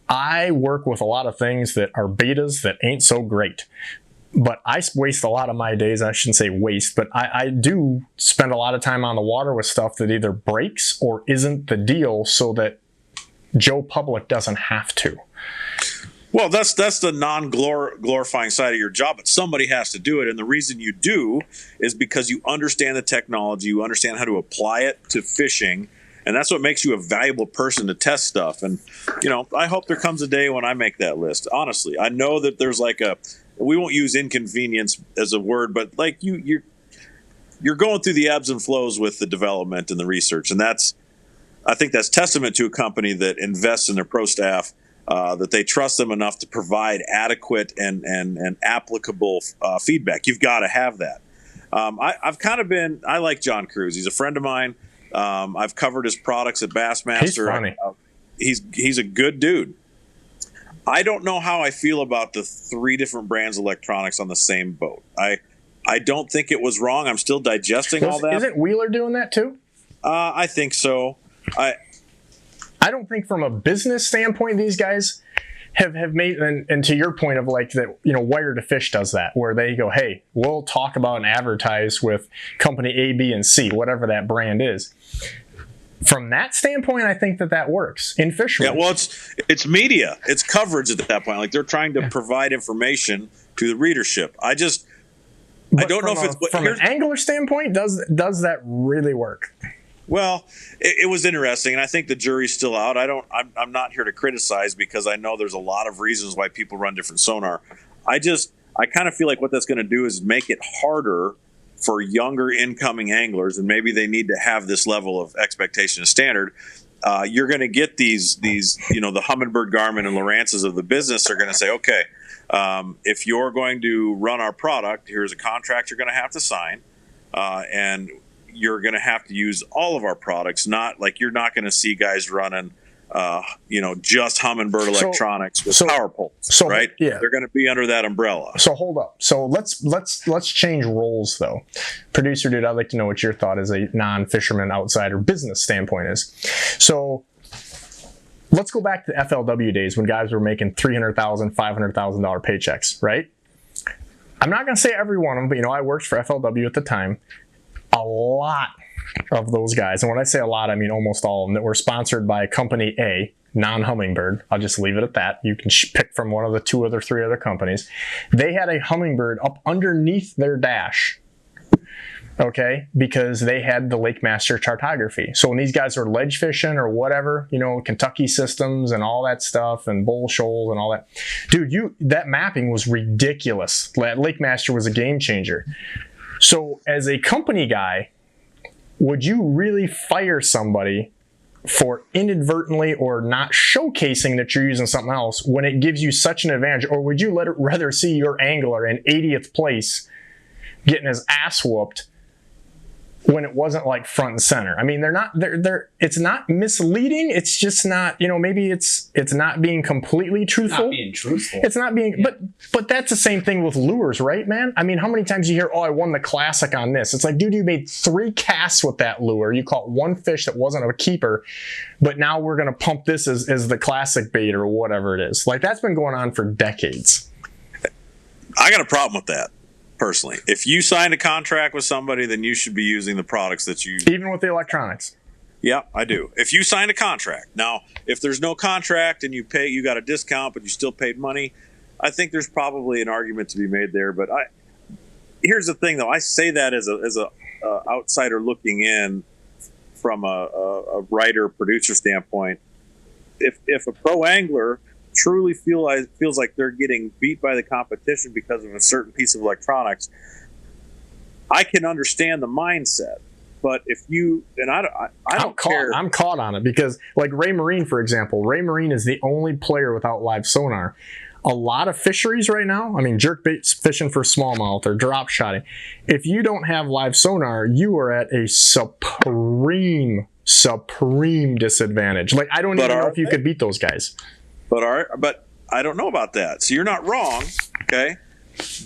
I work with a lot of things that are betas that ain't so great. But I waste a lot of my days. I shouldn't say waste, but I do spend a lot of time on the water with stuff that either breaks or isn't the deal so that Joe Public doesn't have to. Well, that's the non-glorifying side of your job, but somebody has to do it. And the reason you do is because you understand the technology, you understand how to apply it to fishing, and that's what makes you a valuable person to test stuff. And, I hope there comes a day when I make that list. Honestly, I know that there's we won't use inconvenience as a word, but like you're going through the ebbs and flows with the development and the research. And I think that's testament to a company that invests in their pro staff, that they trust them enough to provide adequate and applicable feedback. You've got to have that. I like John Cruz. He's a friend of mine. I've covered his products at Bassmaster. He's funny. He's a good dude. I don't know how I feel about the 3 different brands of electronics on the same boat. I don't think it was wrong. I'm still digesting all that. Isn't Wheeler doing that too? I think so. I don't think from a business standpoint these guys have made, and to your point of like that, Wire to Fish does that, where they go, hey, we'll talk about and advertise with company A, B, and C, whatever that brand is. From that standpoint, I think that works. In-Fisherman. Yeah, well, it's media. It's coverage at that point. Like they're trying to provide information to the readership. I don't know if it's from an angler standpoint, does that really work? Well, it was interesting, and I think the jury's still out. I'm not here to criticize because I know there's a lot of reasons why people run different sonar. I kind of feel like what that's going to do is make it harder for younger incoming anglers, and maybe they need to have this level of expectation and standard. You're going to get these the Humminbird, Garmin, and Lowrances of the business are going to say, okay, if you're going to run our product, here's a contract you're going to have to sign, and you're going to have to use all of our products. Not like you're not going to see guys running, just Humminbird electronics with power poles, right? Yeah, they're going to be under that umbrella. So hold up. So let's change roles though. Producer dude, I'd like to know what your thought as a non-fisherman outsider business standpoint is. So let's go back to the FLW days when guys were making $300,000, $500,000 paychecks, right? I'm not going to say every one of them, but I worked for FLW at the time. A lot of those guys, and when I say a lot, I mean almost all of them, that were sponsored by company A, non-Humminbird. I'll just leave it at that. You can pick from one of the 2 or 3 other companies. They had a Humminbird up underneath their dash, okay, because they had the Lake Master cartography. So when these guys are ledge fishing or whatever, Kentucky systems and all that stuff and Bull Shoals and all that, dude, that mapping was ridiculous. Lake Master was a game changer. So as a company guy, would you really fire somebody for inadvertently or not showcasing that you're using something else when it gives you such an advantage? Or would you rather see your angler in 80th place getting his ass whooped when it wasn't like front and center? I mean, it's not misleading. It's just not, maybe it's not being completely truthful. Not being truthful. It's not being, but that's the same thing with lures, right, man? I mean, how many times you hear, oh, I won the classic on this. It's like, dude, you made 3 casts with that lure. You caught 1 fish that wasn't a keeper, but now we're going to pump this as the classic bait or whatever it is. Like that's been going on for decades. I got a problem with that. Personally, if you signed a contract with somebody, then you should be using the products that you... Even with the electronics. Yeah, I do. If you signed a contract. Now, if there's no contract and you got a discount, but you still paid money, I think there's probably an argument to be made there. But here's the thing, though. I say that as a outsider looking in from a writer producer standpoint, if a pro angler truly feels like they're getting beat by the competition because of a certain piece of electronics, I can understand the mindset. But if you, and I don't care. I'm caught on it because, like Ray Marine, for example, Ray Marine is the only player without live sonar. A lot of fisheries right now, I mean, jerkbait fishing for smallmouth or drop shotting, if you don't have live sonar, you are at a supreme disadvantage. Like, I don't even know if you could beat those guys. But I don't know about that. So you're not wrong, okay?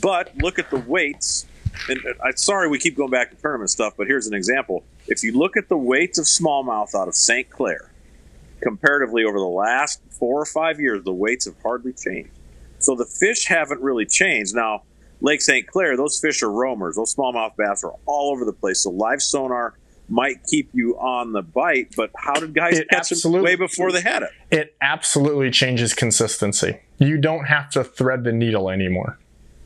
But look at the weights. And I'm sorry we keep going back to tournament stuff, but here's an example. If you look at the weights of smallmouth out of St. Clair, comparatively over the last 4 or 5 years, the weights have hardly changed. So the fish haven't really changed. Now, Lake St. Clair, those fish are roamers. Those smallmouth bass are all over the place. So live sonar might keep you on the bite, but how did guys catch them way before they had it? It absolutely changes consistency. You don't have to thread the needle anymore.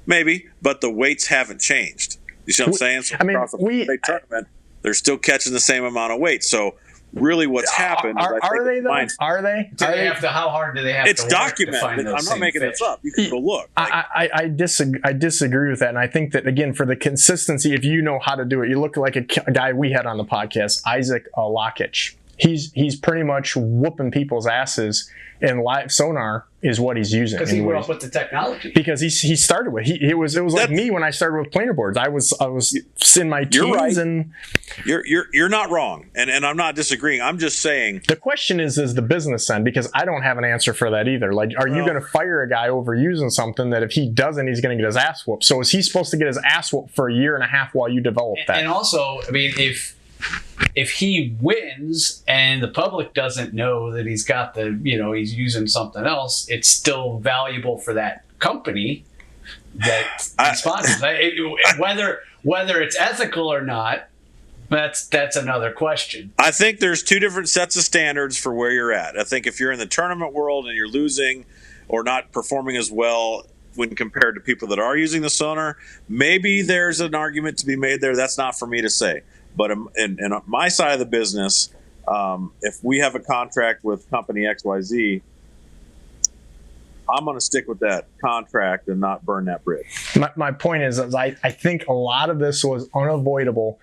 Maybe, but the weights haven't changed. You see what I'm saying? So across the tournament, they're still catching the same amount of weight. So really what's happened is are they though? Are they? How hard do they have it's to documented. Work to find those I'm not making this up. You can go look. I disagree with that. And I think that, again, for the consistency, if you know how to do it, you look like a guy we had on the podcast, Isaac Lakich. He's pretty much whooping people's asses, and live sonar is what he's using. Because he grew up with the technology. Because he started with it was like me when I started with planer boards. I was in my teens. You're right. And you're not wrong, and I'm not disagreeing. I'm just saying the question is the business end, because I don't have an answer for that either. Like, are you going to fire a guy over using something that if he doesn't, he's going to get his ass whooped? So is he supposed to get his ass whooped for a year and a half while you develop that? And also, I mean, if he wins and the public doesn't know that he's got he's using something else, it's still valuable for that company that sponsors. Whether it's ethical or not, that's another question. I think there's two different sets of standards for where you're at. I think if you're in the tournament world and you're losing or not performing as well when compared to people that are using the sonar, maybe there's an argument to be made there. That's not for me to say. But in my side of the business, if we have a contract with company XYZ, I'm going to stick with that contract and not burn that bridge. My point is I think a lot of this was unavoidable.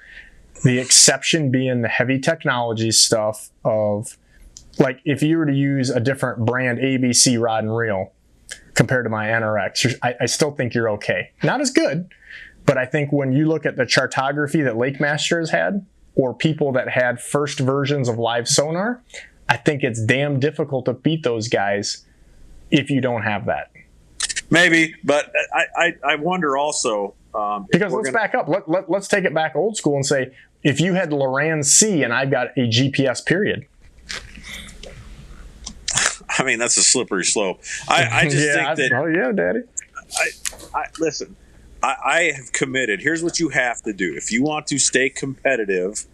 The exception being the heavy technology stuff of, like, if you were to use a different brand ABC rod and reel compared to my NRX, I still think you're okay. Not as good. But I think when you look at the chartography that Lake Masters had, or people that had first versions of live sonar, I think it's damn difficult to beat those guys if you don't have that. Maybe, but I wonder also. Because let's back up. Let's take it back old school and say, if you had Loran C and I've got a GPS period. I mean, that's a slippery slope. I just think that. Oh, yeah, Daddy. Listen. I have committed. Here's what you have to do. If you want to stay competitive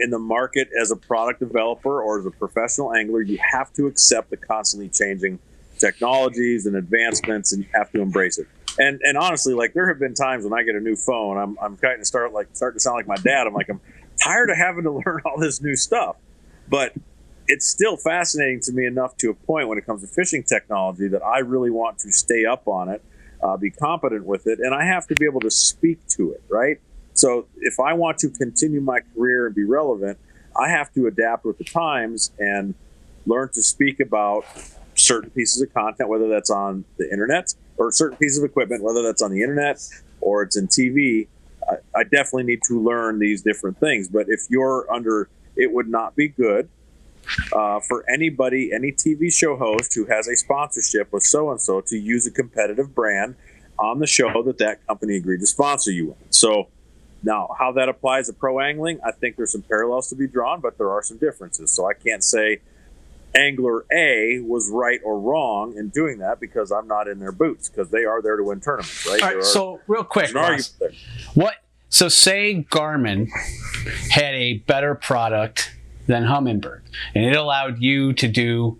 in the market as a product developer or as a professional angler, you have to accept the constantly changing technologies and advancements, and you have to embrace it. And honestly, like, there have been times when I get a new phone, I'm kind of starting to sound like my dad. I'm tired of having to learn all this new stuff. But it's still fascinating to me enough to a point when it comes to fishing technology that I really want to stay up on it. Be competent with it, and I have to be able to speak to it, right? So if I want to continue my career and be relevant, I have to adapt with the times and learn to speak about certain pieces of content, whether that's on the internet, or certain pieces of equipment, whether that's on the internet or it's in TV. I definitely need to learn these different things. But if you're under, it would not be good for anybody, any TV show host who has a sponsorship with so-and-so, to use a competitive brand on the show that company agreed to sponsor you with. So now, how that applies to pro angling, I think there's some parallels to be drawn, but there are some differences. So I can't say angler A was right or wrong in doing that, because I'm not in their boots, because they are there to win tournaments, right? All right, so real quick, Ross, so say Garmin had a better product than Humminbird, and it allowed you to do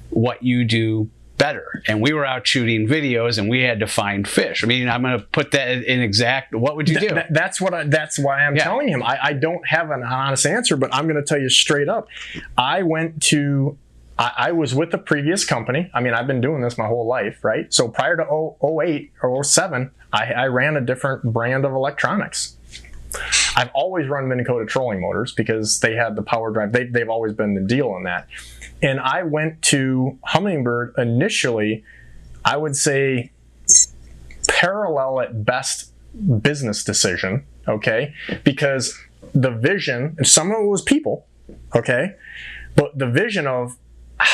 what you do better. And we were out shooting videos and we had to find fish. I mean, I'm going to put that in exact, what would you do? That's why I'm telling him. I don't have an honest answer, but I'm going to tell you straight up. I was with the previous company. I mean, I've been doing this my whole life, right? So prior to 08 or 07, I ran a different brand of electronics. I've always run Minn Kota trolling motors because they had the power drive. They've always been the deal on that. And I went to Humminbird initially, I would say parallel at best business decision, okay? Because the vision, and some of it was people, okay? But the vision of,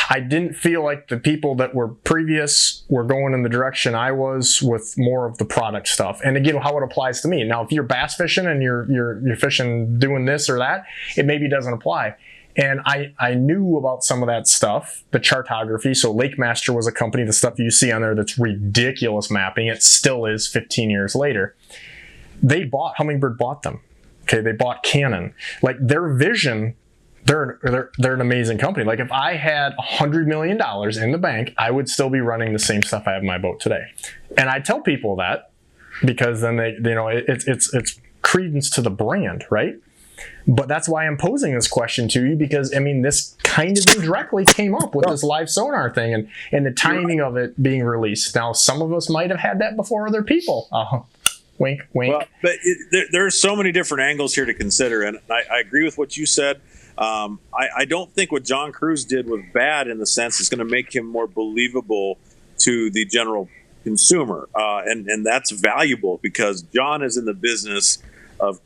I didn't feel like the people that were previous were going in the direction I was with more of the product stuff. And again, how it applies to me. Now, if you're bass fishing and you're fishing doing this or that, it maybe doesn't apply. And I knew about some of that stuff, the chartography. So Lake Master was a company, the stuff you see on there that's ridiculous mapping. It still is 15 years later. Humminbird bought them. Okay, they bought Canon. Like their vision, they're an amazing company. Like if I had $100 million in the bank, I would still be running the same stuff I have in my boat today. And I tell people that because then it's credence to the brand, right? But that's why I'm posing this question to you, because I mean, this kind of indirectly came up with this live sonar thing and the timing of it being released. Now, some of us might have had that before other people. Wink, wink. Well, but there's so many different angles here to consider, and I agree with what you said. I don't think what John Cruz did was bad in the sense it's going to make him more believable to the general consumer, and that's valuable because John is in the business of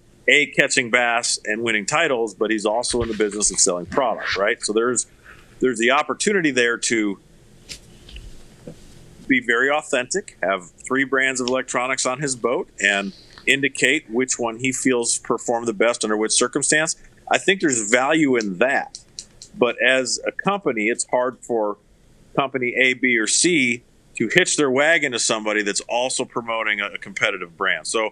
catching bass and winning titles, but he's also in the business of selling product, right? So there's the opportunity there to be very authentic, have 3 brands of electronics on his boat, and indicate which one he feels performed the best under which circumstance. I think there's value in that. But as a company, it's hard for company A, B, or C to hitch their wagon to somebody that's also promoting a competitive brand. So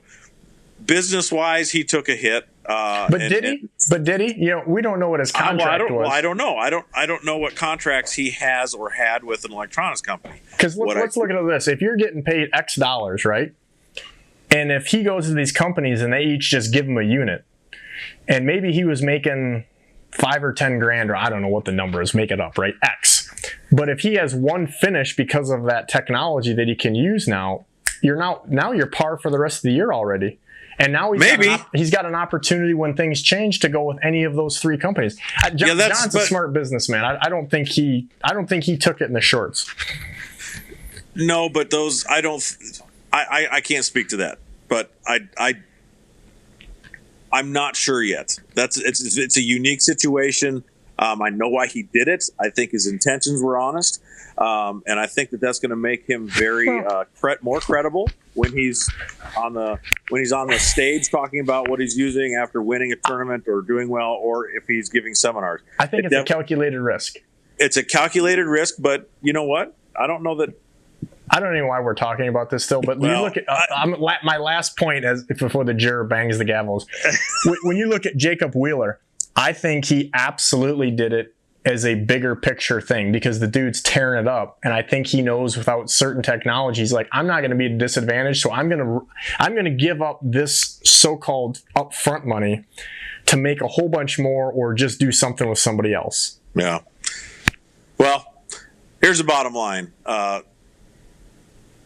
business-wise, he took a hit. But did he? You know, we don't know what his contract was. I don't know. I don't know what contracts he has or had with an electronics company. Because let's look at this. If you're getting paid X dollars, right? And if he goes to these companies and they each just give him a unit, and maybe he was making 5 or 10 grand, or I don't know what the number is, make it up, right? X. But if he has one finish because of that technology that he can use now you're par for the rest of the year already. And now he's got an opportunity when things change to go with any of those 3 companies. John's a smart businessman. I don't think he took it in the shorts. No, but I can't speak to that. But I'm not sure yet. It's a unique situation. I know why he did it. I think his intentions were honest, and I think that's going to make him very more credible when he's on the stage talking about what he's using after winning a tournament or doing well, or if he's giving seminars. I think it's a calculated risk. It's a calculated risk, but you know what? I don't know why we're talking about this still, but you look at my last point before the juror bangs the gavels. When you look at Jacob Wheeler, I think he absolutely did it as a bigger picture thing because the dude's tearing it up, and I think he knows without certain technologies, like I'm not going to be at a disadvantage, so I'm going to give up this so-called upfront money to make a whole bunch more, or just do something with somebody else. Yeah. Well, here's the bottom line.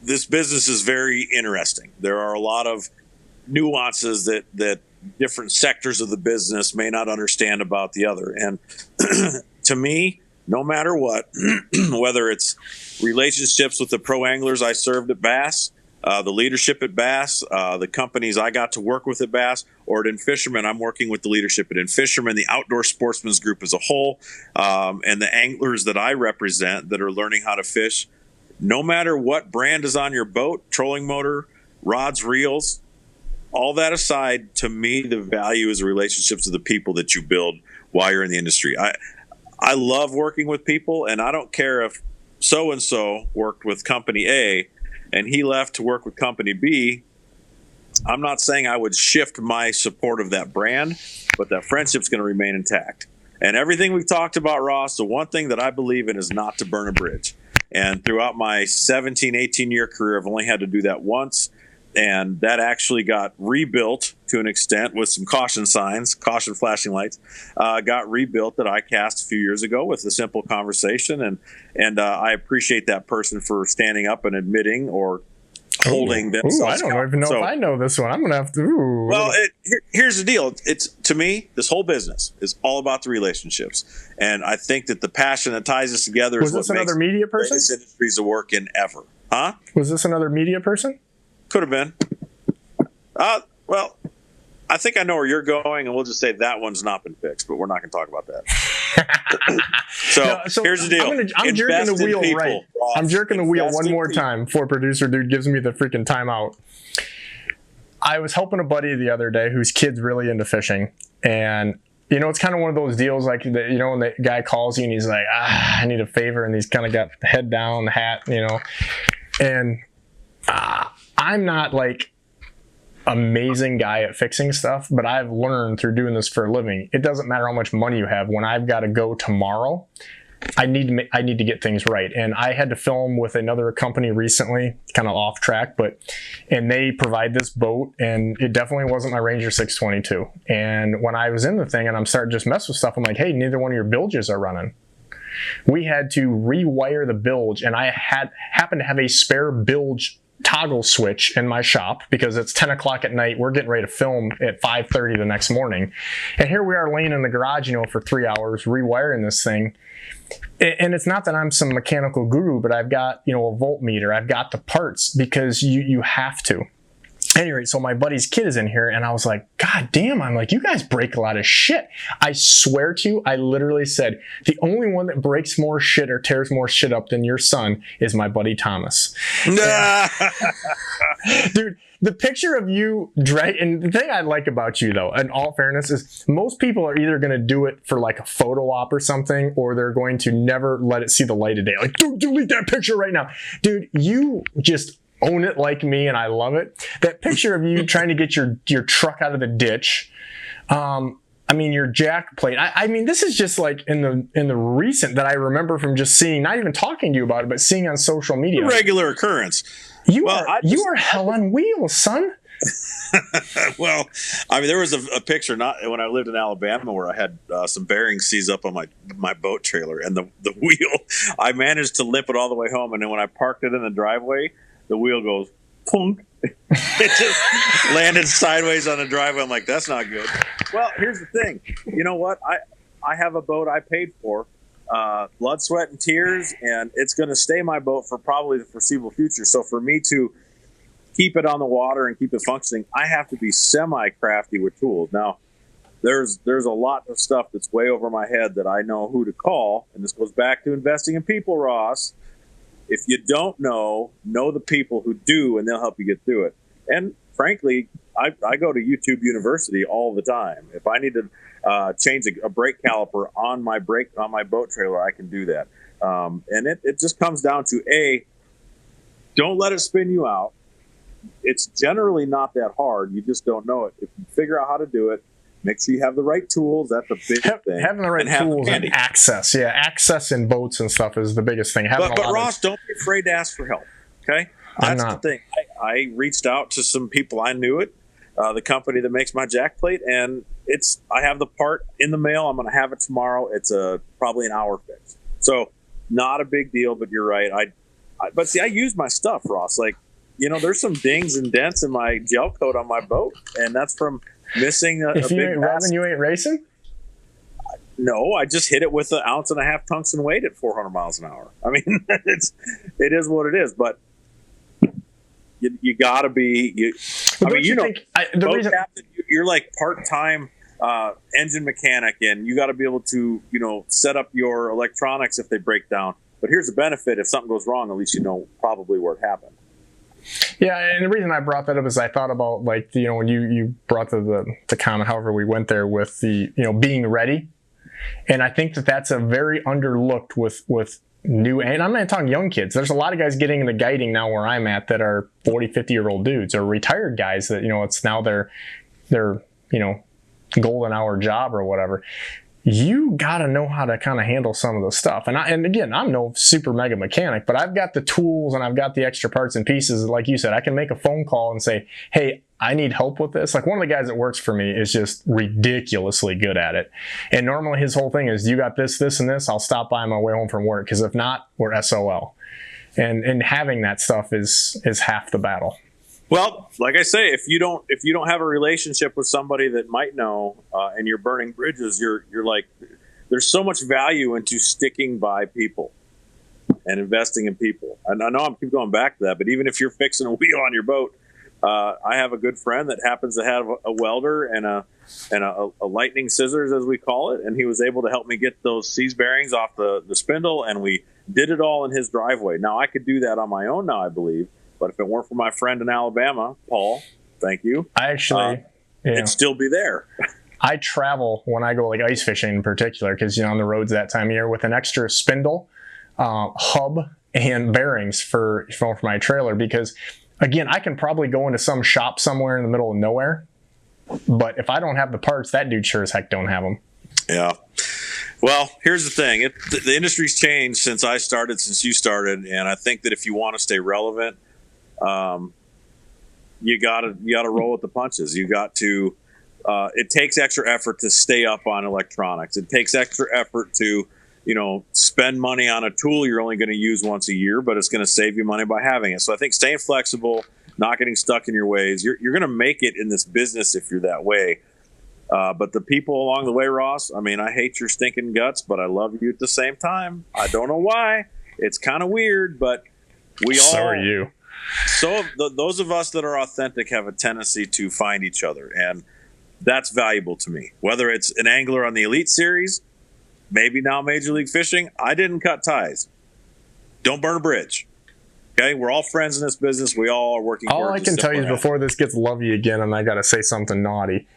This business is very interesting. There are a lot of nuances that different sectors of the business may not understand about the other. And to me, no matter what, whether it's relationships with the pro anglers I served at Bass, the leadership at Bass, the companies I got to work with at Bass, or at In-Fisherman, I'm working with the leadership at In-Fisherman, the outdoor sportsman's group as a whole, and the anglers that I represent that are learning how to fish. No matter what brand is on your boat, trolling motor, rods, reels, all that aside, to me, the value is the relationships of the people that you build while you're in the industry. I love working with people, and I don't care if so-and-so worked with company A and he left to work with company B. I'm not saying I would shift my support of that brand, but that friendship's going to remain intact. And everything we've talked about, Ross, the one thing that I believe in is not to burn a bridge. And throughout my 17, 18-year career, I've only had to do that once. And that actually got rebuilt to an extent with some caution signs, caution flashing lights, got rebuilt that I cast a few years ago with a simple conversation. And I appreciate that person for standing up and admitting or holding themselves. I don't even know if I know this one. I'm going to have to. Well, here's the deal. It's, to me, this whole business is all about the relationships. And I think that the passion that ties us together is what makes media person? This industries to work in ever. Huh? Was this another media person? Could have been. Well, I think I know where you're going, and we'll just say that one's not been fixed, but we're not going to talk about that. So here's the deal. I'm jerking the wheel right. Ross. I'm jerking the wheel one more time before producer dude gives me the freaking timeout. I was helping a buddy the other day whose kid's really into fishing, and it's kind of one of those deals like when the guy calls you and he's like, I need a favor, and he's kind of got the head down, the hat, and I'm not like amazing guy at fixing stuff, but I've learned through doing this for a living, it doesn't matter how much money you have. When I've got to go tomorrow, I need to get things right. And I had to film with another company recently, kind of off track, and they provide this boat, and it definitely wasn't my Ranger 622. And when I was in the thing and I'm starting to just mess with stuff, I'm like, hey, neither one of your bilges are running. We had to rewire the bilge, and I happened to have a spare bilge toggle switch in my shop because it's 10 o'clock at night. We're getting ready to film at 5:30 the next morning. And here we are laying in the garage, for 3 hours rewiring this thing. And it's not that I'm some mechanical guru, but I've got, a voltmeter. I've got the parts because you have to. Anyway, so my buddy's kid is in here, and I was like, God damn, I'm like, you guys break a lot of shit. I swear to you, I literally said, the only one that breaks more shit or tears more shit up than your son is my buddy Thomas. Dude, the picture of you, and the thing I like about you, though, in all fairness, is most people are either going to do it for like a photo op or something, or they're going to never let it see the light of day. Like, dude, delete that picture right now. Dude, you just own it like me, and I love it. That picture of you trying to get your truck out of the ditch, your jack plate. This is just like in the recent that I remember from just seeing, not even talking to you about it, but seeing on social media. Regular occurrence. You are hell on wheels, son. Well, there was a picture not when I lived in Alabama where I had some bearings seized up on my boat trailer, and the wheel, I managed to limp it all the way home, and then when I parked it in the driveway, the wheel goes punk. It just landed sideways on the driveway. I'm like, that's not good. Well, here's the thing. You know what? I have a boat I paid for, blood, sweat, and tears, and it's going to stay my boat for probably the foreseeable future. So for me to keep it on the water and keep it functioning, I have to be semi-crafty with tools. Now, there's a lot of stuff that's way over my head that I know who to call, and this goes back to investing in people, Ross. If you don't know the people who do, and they'll help you get through it. And frankly, I go to YouTube University all the time. If I need to change a brake caliper on my boat trailer, I can do that. And it just comes down to don't let it spin you out. It's generally not that hard. You just don't know it. If you figure out how to do it, make sure you have the right tools. That's the big thing. Having the right tools and access. Yeah, access in boats and stuff is the biggest thing. But Ross, don't be afraid to ask for help, okay? That's the thing. I reached out to some people I knew the company that makes my jack plate, and I have the part in the mail. I'm going to have it tomorrow. It's probably an hour fix. So not a big deal, but you're right. But see, I use my stuff, Ross. Like, there's some dings and dents in my gel coat on my boat, and that's from missing if you ain't robbing, you ain't racing? No, I just hit it with 1.5 ounce tungsten weight at 400 miles an hour. It is what it is, but you gotta be, captain, you're like part-time engine mechanic, and you gotta be able to, set up your electronics if they break down. But here's the benefit: if something goes wrong, at least you know probably where it happened. Yeah, and the reason I brought that up is I thought about, like, when you brought the comment, however we went there with the, being ready. And I think that's a very underlooked with new, and I'm not talking young kids. There's a lot of guys getting into guiding now where I'm at that are 40, 50-year-old dudes or retired guys that, it's now their golden hour job or whatever. you got to know how to kind of handle some of the stuff. And again, I'm no super mega mechanic, but I've got the tools and I've got the extra parts and pieces. Like you said, I can make a phone call and say, hey, I need help with this. Like one of the guys that works for me is just ridiculously good at it. And normally his whole thing is, you got this, this, and this, I'll stop by on my way home from work. Because if not, we're SOL. And having that stuff is half the battle. Well, like I say, if you don't have a relationship with somebody that might know, and you're burning bridges, you're like, there's so much value into sticking by people and investing in people. And I know I'm keep going back to that, but even if you're fixing a wheel on your boat, I have a good friend that happens to have a welder and a lightning scissors, as we call it, and he was able to help me get those seize bearings off the spindle, and we did it all in his driveway. Now I could do that on my own now, I believe. But if it weren't for my friend in Alabama, Paul, thank you. I actually, it'd still be there. I travel when I go like ice fishing in particular, because on the roads that time of year, with an extra spindle, hub, and bearings for my trailer. Because again, I can probably go into some shop somewhere in the middle of nowhere, but if I don't have the parts, that dude sure as heck don't have them. Yeah. Well, here's the thing. The industry's changed since I started, since you started, and I think that if you want to stay relevant, you gotta roll with the punches. You got to. It takes extra effort to stay up on electronics. It takes extra effort to, spend money on a tool you're only going to use once a year, but it's going to save you money by having it. So I think staying flexible, not getting stuck in your ways. You're going to make it in this business if you're that way. But the people along the way, Ross, I mean, I hate your stinking guts, but I love you at the same time. I don't know why. It's kind of weird, but we all. So are you. So those of us that are authentic have a tendency to find each other, and that's valuable to me. Whether it's an angler on the Elite Series, maybe now Major League Fishing, I didn't cut ties. Don't burn a bridge. Okay, we're all friends in this business. We all are working. All I can tell you is, before this gets lovey again, and I got to say something naughty,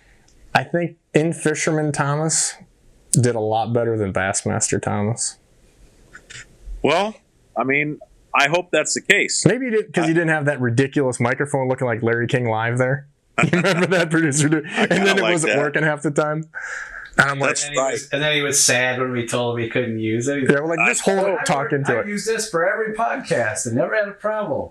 I think In-Fisherman Thomas did a lot better than Bassmaster Thomas. Well, I mean, I hope that's the case. Maybe he did, because he didn't have that ridiculous microphone looking like Larry King Live there. You remember that producer? And then it wasn't working half the time. And I'm like, and then he was sad when we told him he couldn't use it. Yeah, we're like, just hold it, talk into it. I use this for every podcast and never had a problem.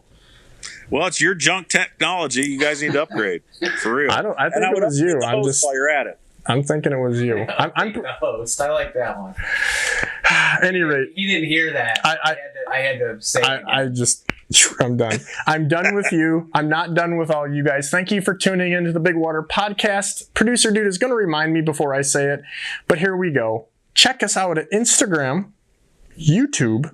Well, it's your junk technology. You guys need to upgrade, for real. I think it was you. I'm just while you're at it. I'm thinking it was you. I'm the host. I like that one. At any rate, he didn't hear that. I had to say it. I'm done. I'm done with you. I'm not done with all you guys. Thank you for tuning into the Bigwater podcast. Producer dude is going to remind me before I say it, but here we go. Check us out at Instagram, YouTube,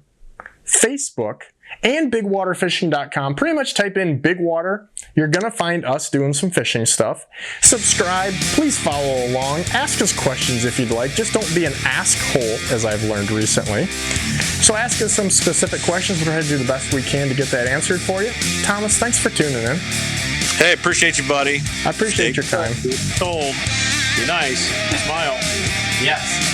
Facebook, and bigwaterfishing.com. Pretty much type in Bigwater. You're going to find us doing some fishing stuff. Subscribe. Please follow along. Ask us questions if you'd like. Just don't be an ask-hole, as I've learned recently. So ask us some specific questions. We're going to do the best we can to get that answered for you. Thomas, thanks for tuning in. Hey, appreciate you, buddy. I appreciate your time. Cold. Be nice. Smile. Yes.